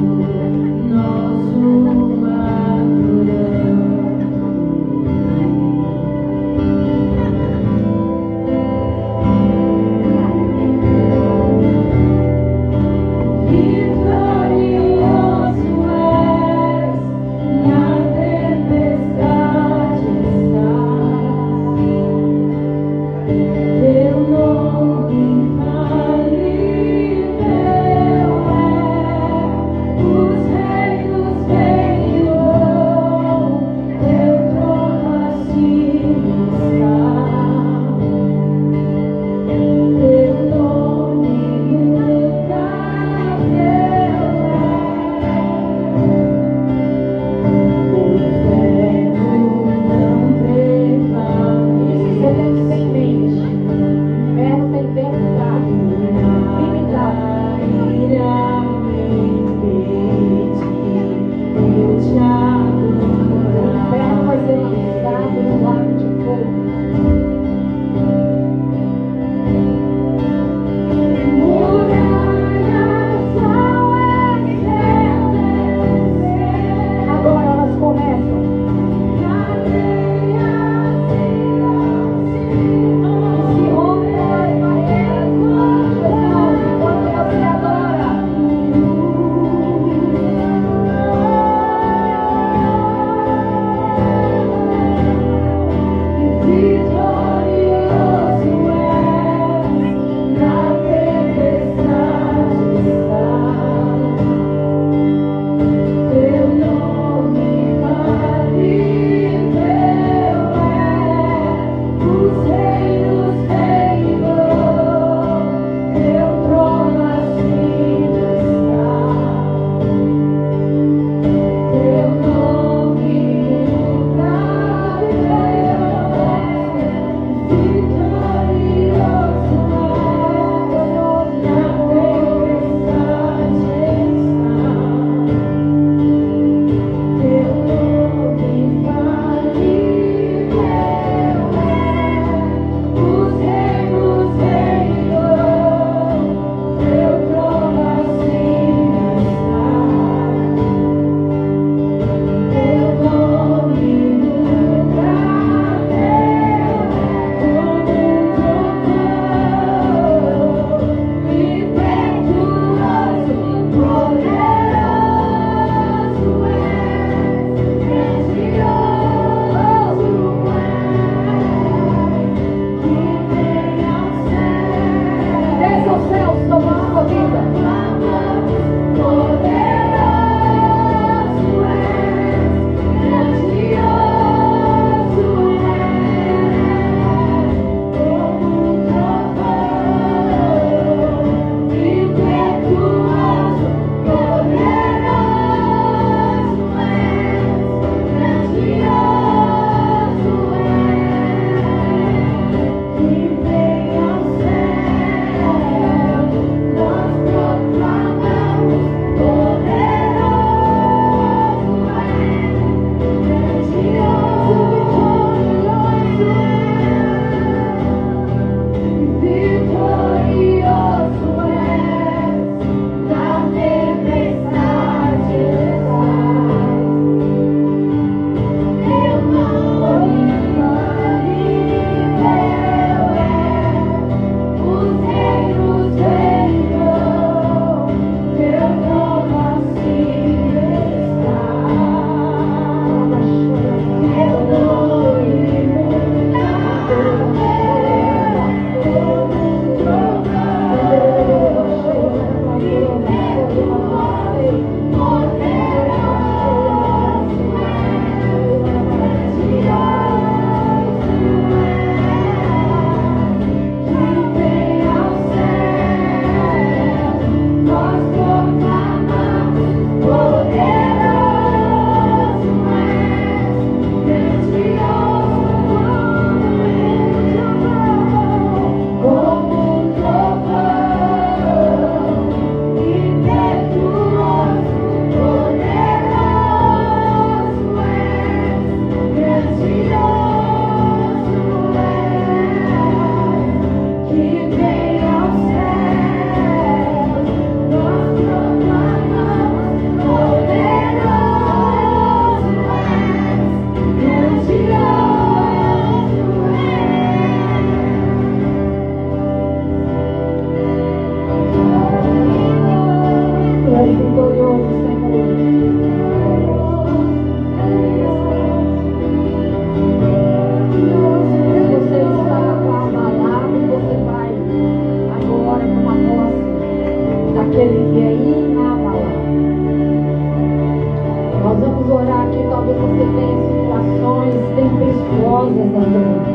talvez você tenha situações tempestuosas na sua vida.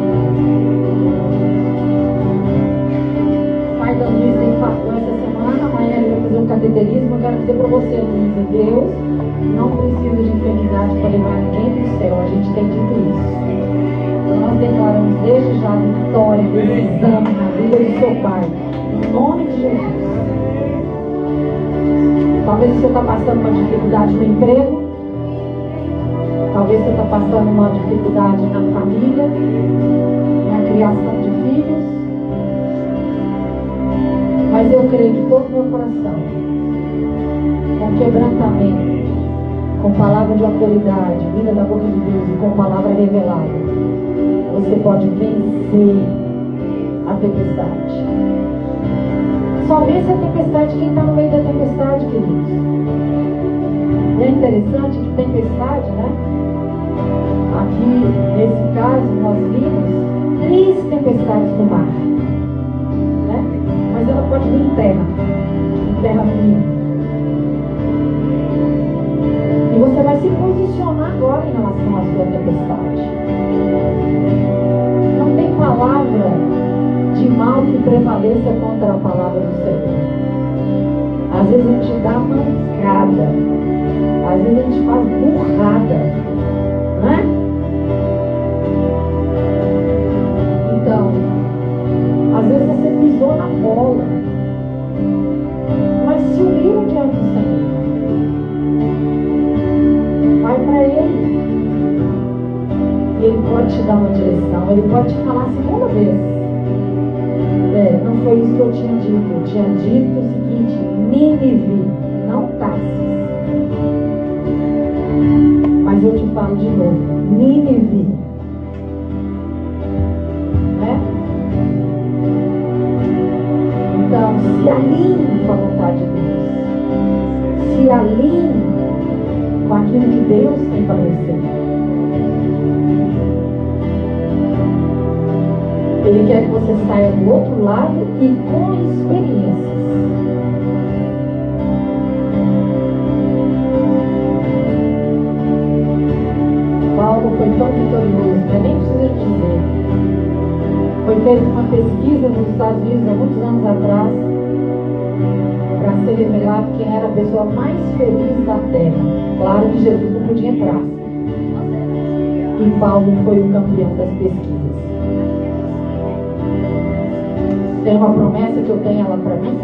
O pai da Luísa infartou essa semana, amanhã ele vai fazer um cateterismo. Eu quero dizer para você, Luísa, Deus não precisa de enfermidade para levar ninguém para o céu. A gente tem dito isso. Então nós declaramos desde já a vitória desse exame na vida do seu pai. Em nome de Jesus. Talvez você está passando uma dificuldade no emprego. Talvez você está passando uma dificuldade na família, na criação de filhos. Mas eu creio de todo o meu coração, com quebrantamento, com palavra de autoridade, vinda da boca de Deus e com palavra revelada, você pode vencer a tempestade. Só vence a tempestade quem está no meio da tempestade, queridos. E é interessante que tempestade, né? Aqui, nesse caso, nós vimos 3 tempestades no mar, né? Mas ela pode vir em terra firme. E você vai se posicionar agora em relação à sua tempestade. Não tem palavra de mal que prevaleça contra a palavra do Senhor. Às vezes a gente dá mancada, às vezes a gente faz burrada, né? Então, às vezes você pisou na bola, mas se humilha diante do Senhor. Vai para Ele. E Ele pode te dar uma direção, Ele pode te falar a segunda vez. Não foi isso que eu tinha dito. Eu tinha dito o seguinte: Nínive, não Tarsis. Mas eu te falo de novo: Nínive. Né? Então, se alinhe com a vontade de Deus. Se alinhe com aquilo que Deus tem para você. Ele quer que você saia do outro lado e com experiências. Paulo foi tão vitorioso, né? Nem precisa dizer. Foi feita uma pesquisa nos Estados Unidos há muitos anos atrás para ser revelado quem era a pessoa mais feliz da terra. Claro que Jesus não podia entrar. E Paulo foi o campeão das pesquisas. Tem uma promessa que eu tenho ela para mim.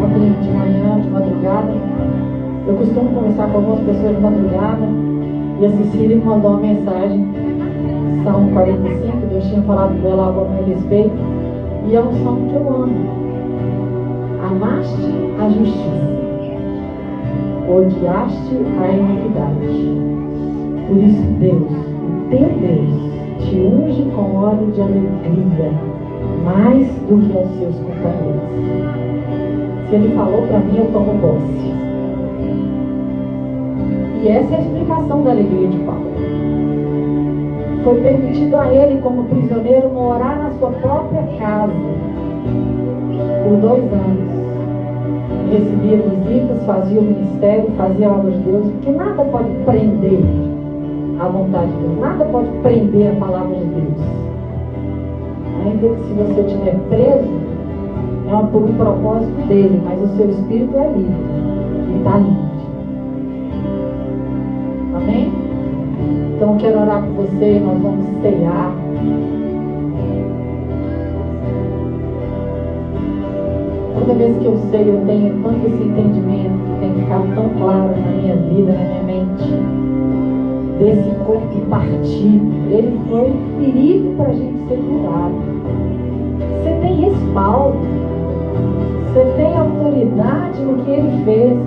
Ontem de manhã, de madrugada, eu costumo conversar com algumas pessoas de madrugada, e a Cecília me mandou uma mensagem, Salmo 45, Deus tinha falado com ela algo a meu respeito, e é um salmo que eu amo. Amaste a justiça, odiaste a iniquidade. Por isso Deus, o teu Deus, te unge com óleo de alegria, mais do que aos seus companheiros. Se Ele falou para mim, eu tomo posse. E essa é a explicação da alegria de Paulo. Foi permitido a ele, como prisioneiro, morar na sua própria casa por 2 anos. Recebia visitas, fazia o ministério, fazia a obra de Deus, porque nada pode prender a vontade de Deus, nada pode prender a palavra de Deus. Ainda que se você estiver preso, é por um propósito dele, mas o seu espírito é livre, e está livre. Amém? Então eu quero orar por você, nós vamos ceiar. Toda vez que eu sei, eu tenho tanto esse entendimento que tem ficado tão claro na minha vida, na minha mente, desse corpo partido. Ele foi ferido para a gente ser curado. Você tem respaldo, você tem autoridade no que Ele fez.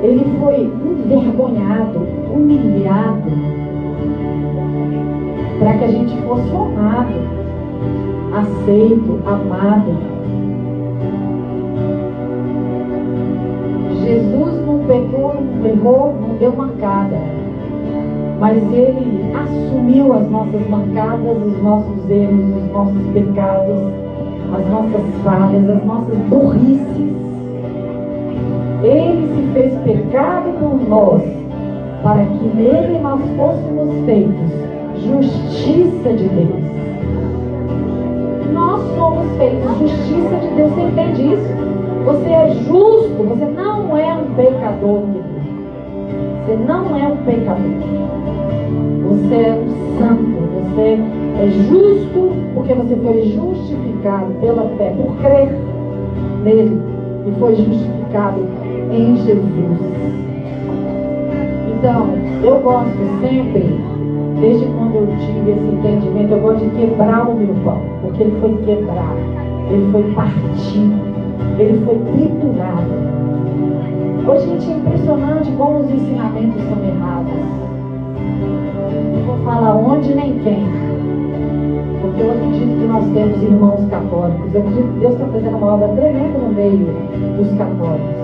Ele foi envergonhado, humilhado, para que a gente fosse honrado, aceito, amado. Jesus não pecou, não errou, não deu mancada, mas Ele assumiu as nossas mancadas, os nossos erros, os nossos pecados, as nossas falhas, as nossas burrices. Ele se fez pecado por nós, para que nele nós fôssemos feitos justiça de Deus. Nós somos feitos justiça de Deus. Você entende isso? Você é justo, você não é um pecador, querido. Você não é um pecador. Você é um santo. Você é justo porque você foi justificado pela fé, por crer nele, e foi justificado em Jesus. Então, eu gosto sempre, desde quando eu tive esse entendimento, eu gosto de quebrar o meu pão, porque ele foi quebrado, ele foi partido, ele foi triturado. Hoje, gente, é impressionante como os ensinamentos são errados. Não vou falar onde nem quem, porque eu acredito que nós temos irmãos católicos. Eu acredito que Deus está fazendo uma obra tremenda no meio dos católicos.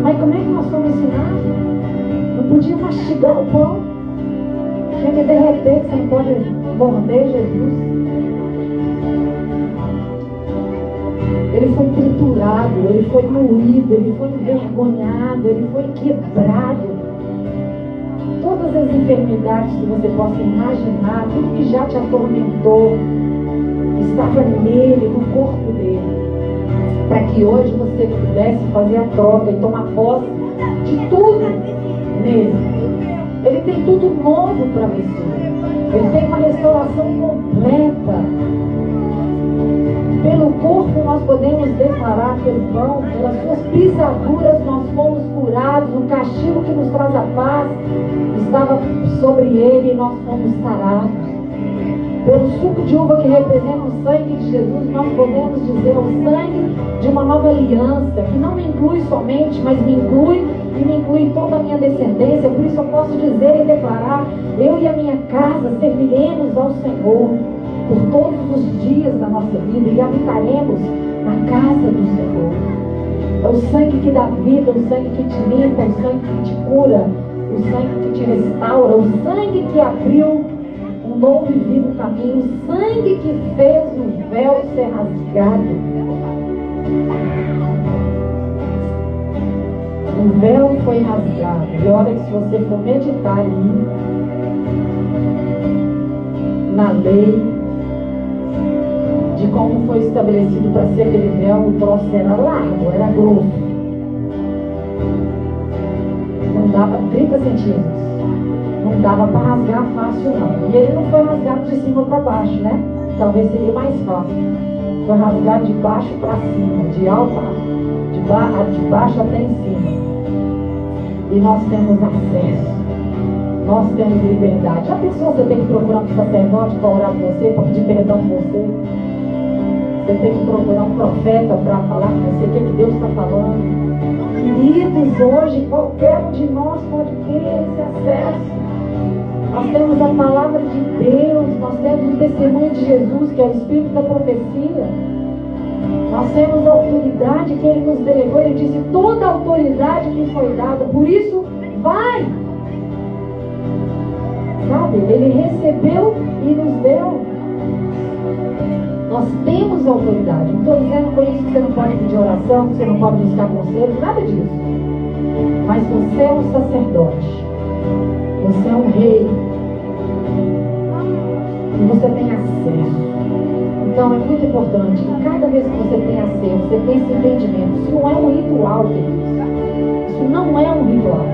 Mas como é que nós somos ensinados? Não podia mastigar o pão, tinha que derreter, que você não pode morder Jesus. Ele foi triturado, ele foi moído, ele foi envergonhado, ele foi quebrado. Todas as enfermidades que você possa imaginar, tudo que já te atormentou, estava nele, no corpo dele, para que hoje você pudesse fazer a troca e tomar posse de tudo nele. Ele tem tudo novo para você. Ele tem uma restauração completa. Pelo corpo nós podemos declarar, pelo pão, pelas suas pisaduras nós fomos curados. O castigo que nos traz a paz estava sobre ele e nós fomos sarados. Pelo suco de uva que representa o sangue de Jesus, nós podemos dizer o sangue de uma nova aliança, que não me inclui somente, mas me inclui e me inclui toda a minha descendência. Por isso eu posso dizer e declarar: eu e a minha casa serviremos ao Senhor por todos os dias da nossa vida e habitaremos na casa do Senhor. É o sangue que dá vida, o sangue que te limpa, o sangue que te cura, o sangue que te restaura, o sangue que abriu um novo e vivo caminho, o sangue que fez o véu ser rasgado. O véu foi rasgado. E olha que se você for meditar aí na lei de como foi estabelecido para ser aquele véu, o troço era largo, era grosso. Não dava 30 centímetros. Não dava para rasgar fácil, não. E ele não foi rasgado de cima para baixo, né? Talvez seria mais fácil. Foi rasgado de baixo para cima, de alto, de baixo até em cima. E nós temos acesso. Nós temos liberdade. Já pensou você tem que procurar um sacerdote para orar por você, para pedir perdão por você? Você tem que procurar um profeta para falar com você o que Deus está falando. Queridos, hoje qualquer um de nós pode ter esse acesso. Nós temos a palavra de Deus, nós temos o testemunho de Jesus, que é o Espírito da profecia. Nós temos a autoridade que Ele nos delegou. Ele disse: toda a autoridade me foi dada, por isso vai. Sabe? Ele recebeu e nos deu. Nós temos autoridade. Não estou dizendo com isso que você não pode pedir oração, que você não pode buscar conselho, nada disso. Mas você é um sacerdote. Você é um rei. E você tem acesso. Então é muito importante que cada vez que você tem acesso, você tem esse entendimento. Isso não é um ritual, queridos. Isso não é um ritual.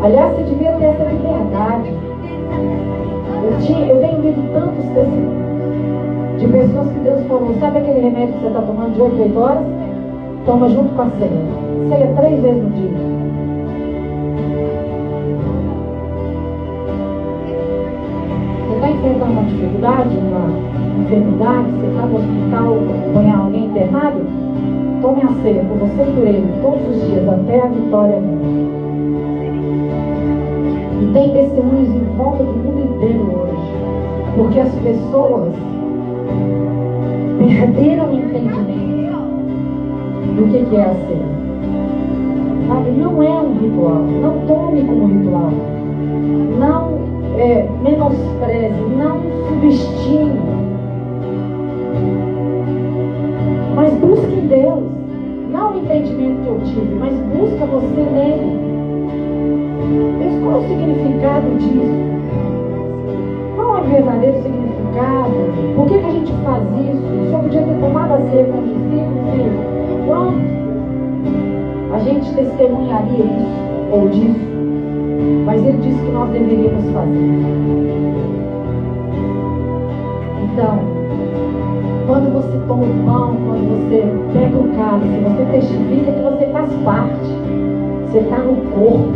Aliás, você devia ter essa liberdade. Eu tenho lido tantos testemunhos de pessoas que Deus falou: sabe aquele remédio que você está tomando de 8 em 8 horas? Toma junto com a ceia. Ceia 3 vezes no dia. Você está enfrentando uma dificuldade, uma enfermidade, você está no hospital, acompanhar alguém internado? Tome a ceia por você e por ele todos os dias até a vitória vir. E tem testemunhos em volta do mundo inteiro hoje, porque as pessoas perderam o entendimento do que é a ceia. Sabe? Não é um ritual. Não tome como ritual. Não menospreze. Não subestime. Mas busque em Deus. Não o entendimento que eu tive, mas busca você nele. Deus, qual é o significado disso? Qual é o verdadeiro significado? Por que a gente faz isso? O Senhor podia ter tomado a ceia com os discípulos e pronto. A gente testemunharia isso ou disso. Mas Ele disse que nós deveríamos fazer. Então, quando você toma o pão, quando você pega o cálice, você testifica que você faz parte. Você está no corpo.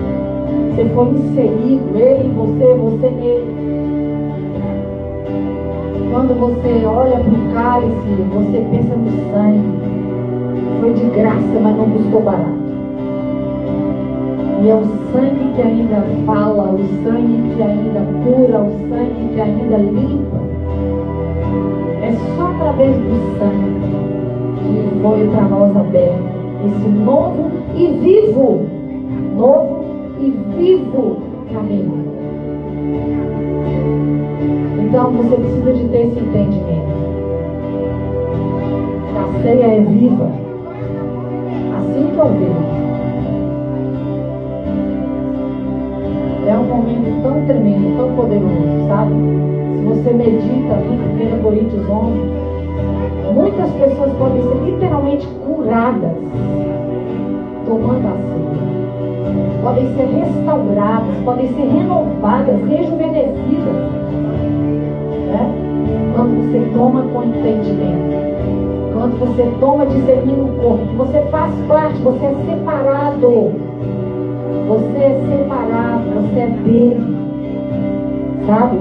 Você foi inserido, Ele em você, você nele. Quando você olha para o cálice, você pensa no sangue. Foi de graça, mas não custou barato. E é o sangue que ainda fala, o sangue que ainda cura, o sangue que ainda limpa. É só através do sangue que foi para nós aberto esse novo e vivo caminho. Então você precisa de ter esse entendimento. A ceia é viva. Assim que eu vejo. É um momento tão tremendo, tão poderoso, sabe? Se você medita ali em 1 Coríntios 11, muitas pessoas podem ser literalmente curadas tomando a ceia. Podem ser restauradas, podem ser renovadas, rejuvenescidas. Né? Quando você toma com entendimento. Quando você toma discernindo o corpo, que você faz parte, você é separado. Você é separado, você é dele. Sabe?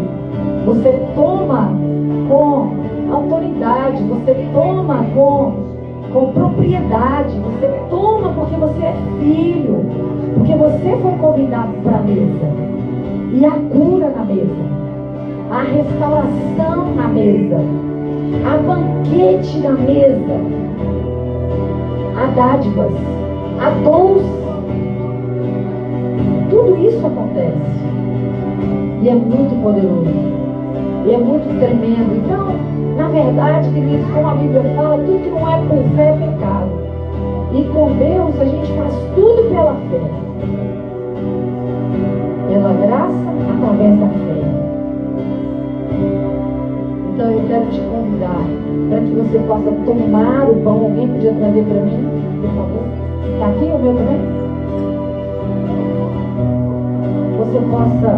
Você toma com autoridade, você toma com propriedade, você toma porque você é filho, porque você foi convidado para a mesa. E a cura na mesa, a restauração na mesa, a banquete na mesa, a dádivas, a doce. Tudo isso acontece. E é muito poderoso. E é muito tremendo. Então, na verdade, queridos, como a Bíblia fala, tudo que não é por fé é pecado. E com Deus a gente faz tudo pela fé. Pela graça, através da fé. Então eu quero te convidar para que você possa tomar o pão. Alguém podia trazer para mim, por favor? Está aqui o meu também? Você possa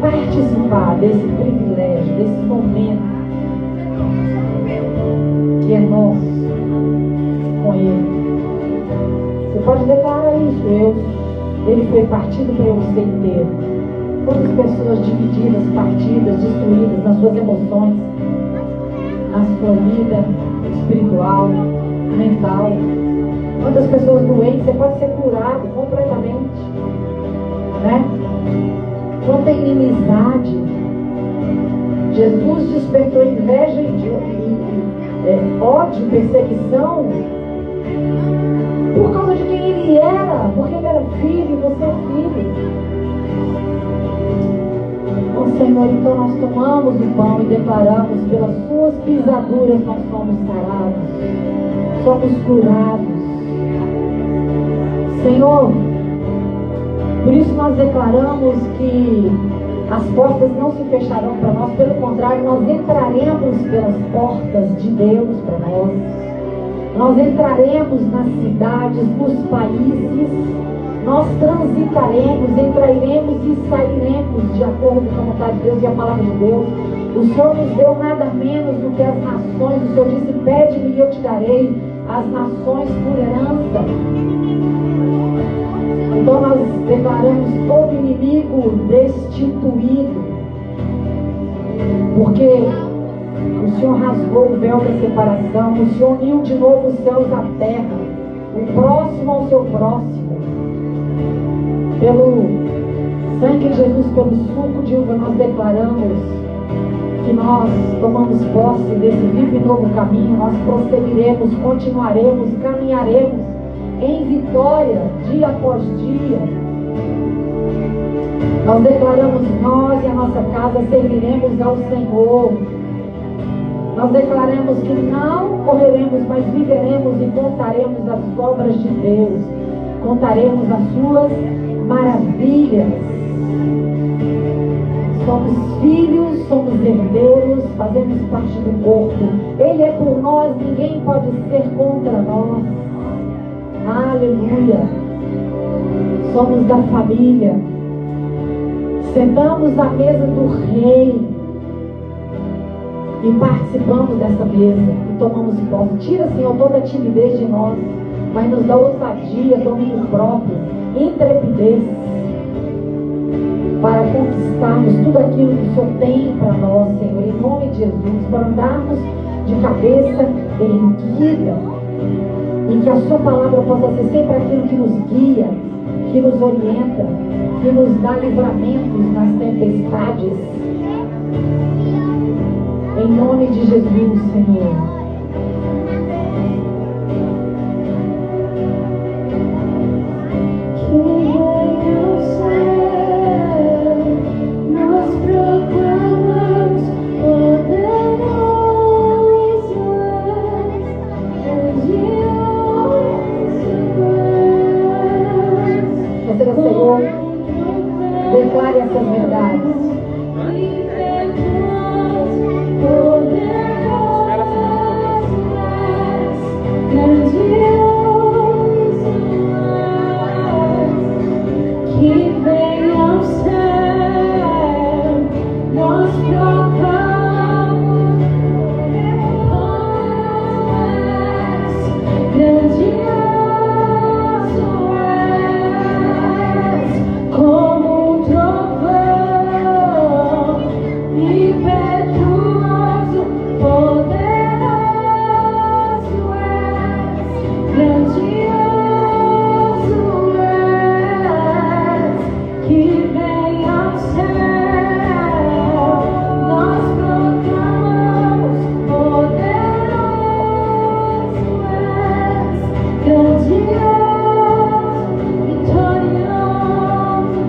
participar desse privilégio, desse momento que é nosso com Ele. Você pode declarar isso. Ele foi partido para eu ser inteiro. Quantas pessoas divididas, partidas, destruídas nas suas emoções, na sua vida espiritual, mental. Quantas pessoas doentes, você pode ser curado completamente, né? Quanta inimizade. Jesus despertou inveja e ódio, perseguição por causa de quem ele era, porque ele era filho e você é filho. Ó Senhor, então nós tomamos o pão e declaramos: pelas suas pisaduras nós somos sarados, somos curados. Senhor, por isso nós declaramos que as portas não se fecharão para nós, pelo contrário, nós entraremos pelas portas de Deus para nós. Nós entraremos nas cidades, nos países, nós transitaremos, entraremos e sairemos de acordo com a vontade de Deus e a palavra de Deus. O Senhor nos deu nada menos do que as nações. O Senhor disse: pede-me e eu te darei as nações por herança. Então nós declaramos todo inimigo destituído, porque o Senhor rasgou o véu da separação, o Senhor uniu de novo os céus à terra, o próximo ao seu próximo. Pelo sangue de Jesus, pelo suco de uva, nós declaramos que nós tomamos posse desse vivo e novo caminho. Nós prosseguiremos, continuaremos, caminharemos em vitória, dia após dia. Nós declaramos: nós e a nossa casa serviremos ao Senhor. Nós declaramos que não morreremos, mas viveremos e contaremos as obras de Deus. Contaremos as suas maravilhas. Somos filhos, somos herdeiros, fazemos parte do corpo. Ele é por nós, ninguém pode ser contra nós. Aleluia. Somos da família. Sentamos à mesa do rei e participamos dessa mesa e tomamos posse. Tira, Senhor, toda a timidez de nós, mas nos dá ousadia, domínio próprio, intrepidez, para conquistarmos tudo aquilo que o Senhor tem para nós, Senhor, em nome de Jesus, para andarmos de cabeça erguida, e que a sua palavra possa ser sempre aquilo que nos guia, que nos orienta, que nos dá livramentos nas tempestades. Em nome de Jesus, Senhor. Declare essas verdades. Que venha ao céu, nós proclamamos grandioso és, como trovão, impetuoso, poderoso és, grandioso és, que vem ao céu, nós proclamamos, poderoso és, grandioso, vitorioso.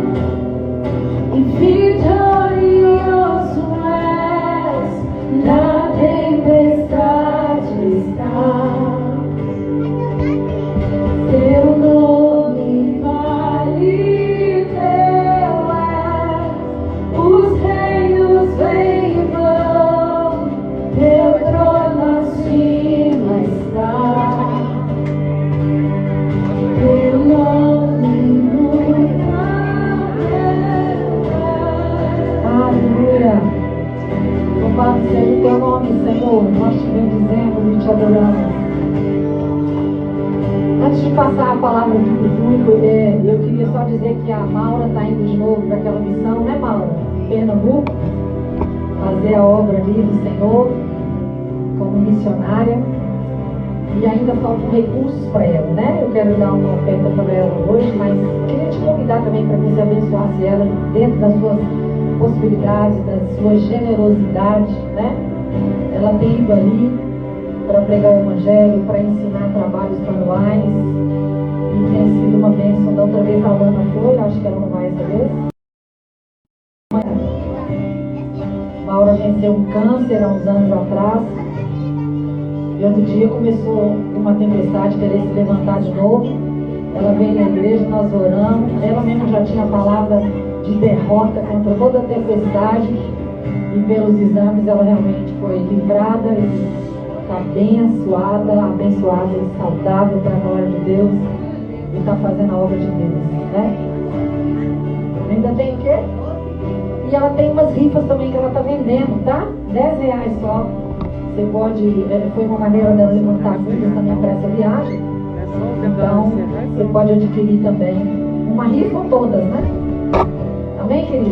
E vitorioso és, na tempestade estás. Teu nome vale, teu és, os reinos vêm e vão, teu trono acima está. Teu nome nunca Aleluia. Louvado seja o teu nome, Senhor. Nós te bendizemos e te adoramos. Antes de passar a palavra aqui para o público, eu queria só dizer que a Maura está indo de novo para aquela missão, né, Maura? Pernambuco, fazer a obra ali do Senhor como missionária. E ainda faltam recursos para ela, né? Eu quero dar uma oferta para ela hoje, mas queria te convidar também para que você abençoasse ela dentro das suas possibilidades, da sua generosidade, né? Ela tem ido ali para pregar o Evangelho, para ensinar trabalhos manuais, e tem sido uma bênção. Da outra vez a Alana foi, acho que ela não vai essa vez. Maura venceu um câncer há uns anos atrás, e outro dia começou uma tempestade, querer se levantar de novo. Ela veio na igreja, nós oramos, ela mesma já tinha a palavra de derrota contra toda a tempestade, e pelos exames ela realmente foi livrada e está abençoada e saudável para a glória de Deus, e está fazendo a obra de Deus, né? Ainda tem o quê? E ela tem umas rifas também que ela está vendendo, tá? R$10 só. Você pode, foi uma maneira dela levantar fundos também para essa viagem. Então, você pode adquirir também uma rifa ou todas, né? Amém, querido?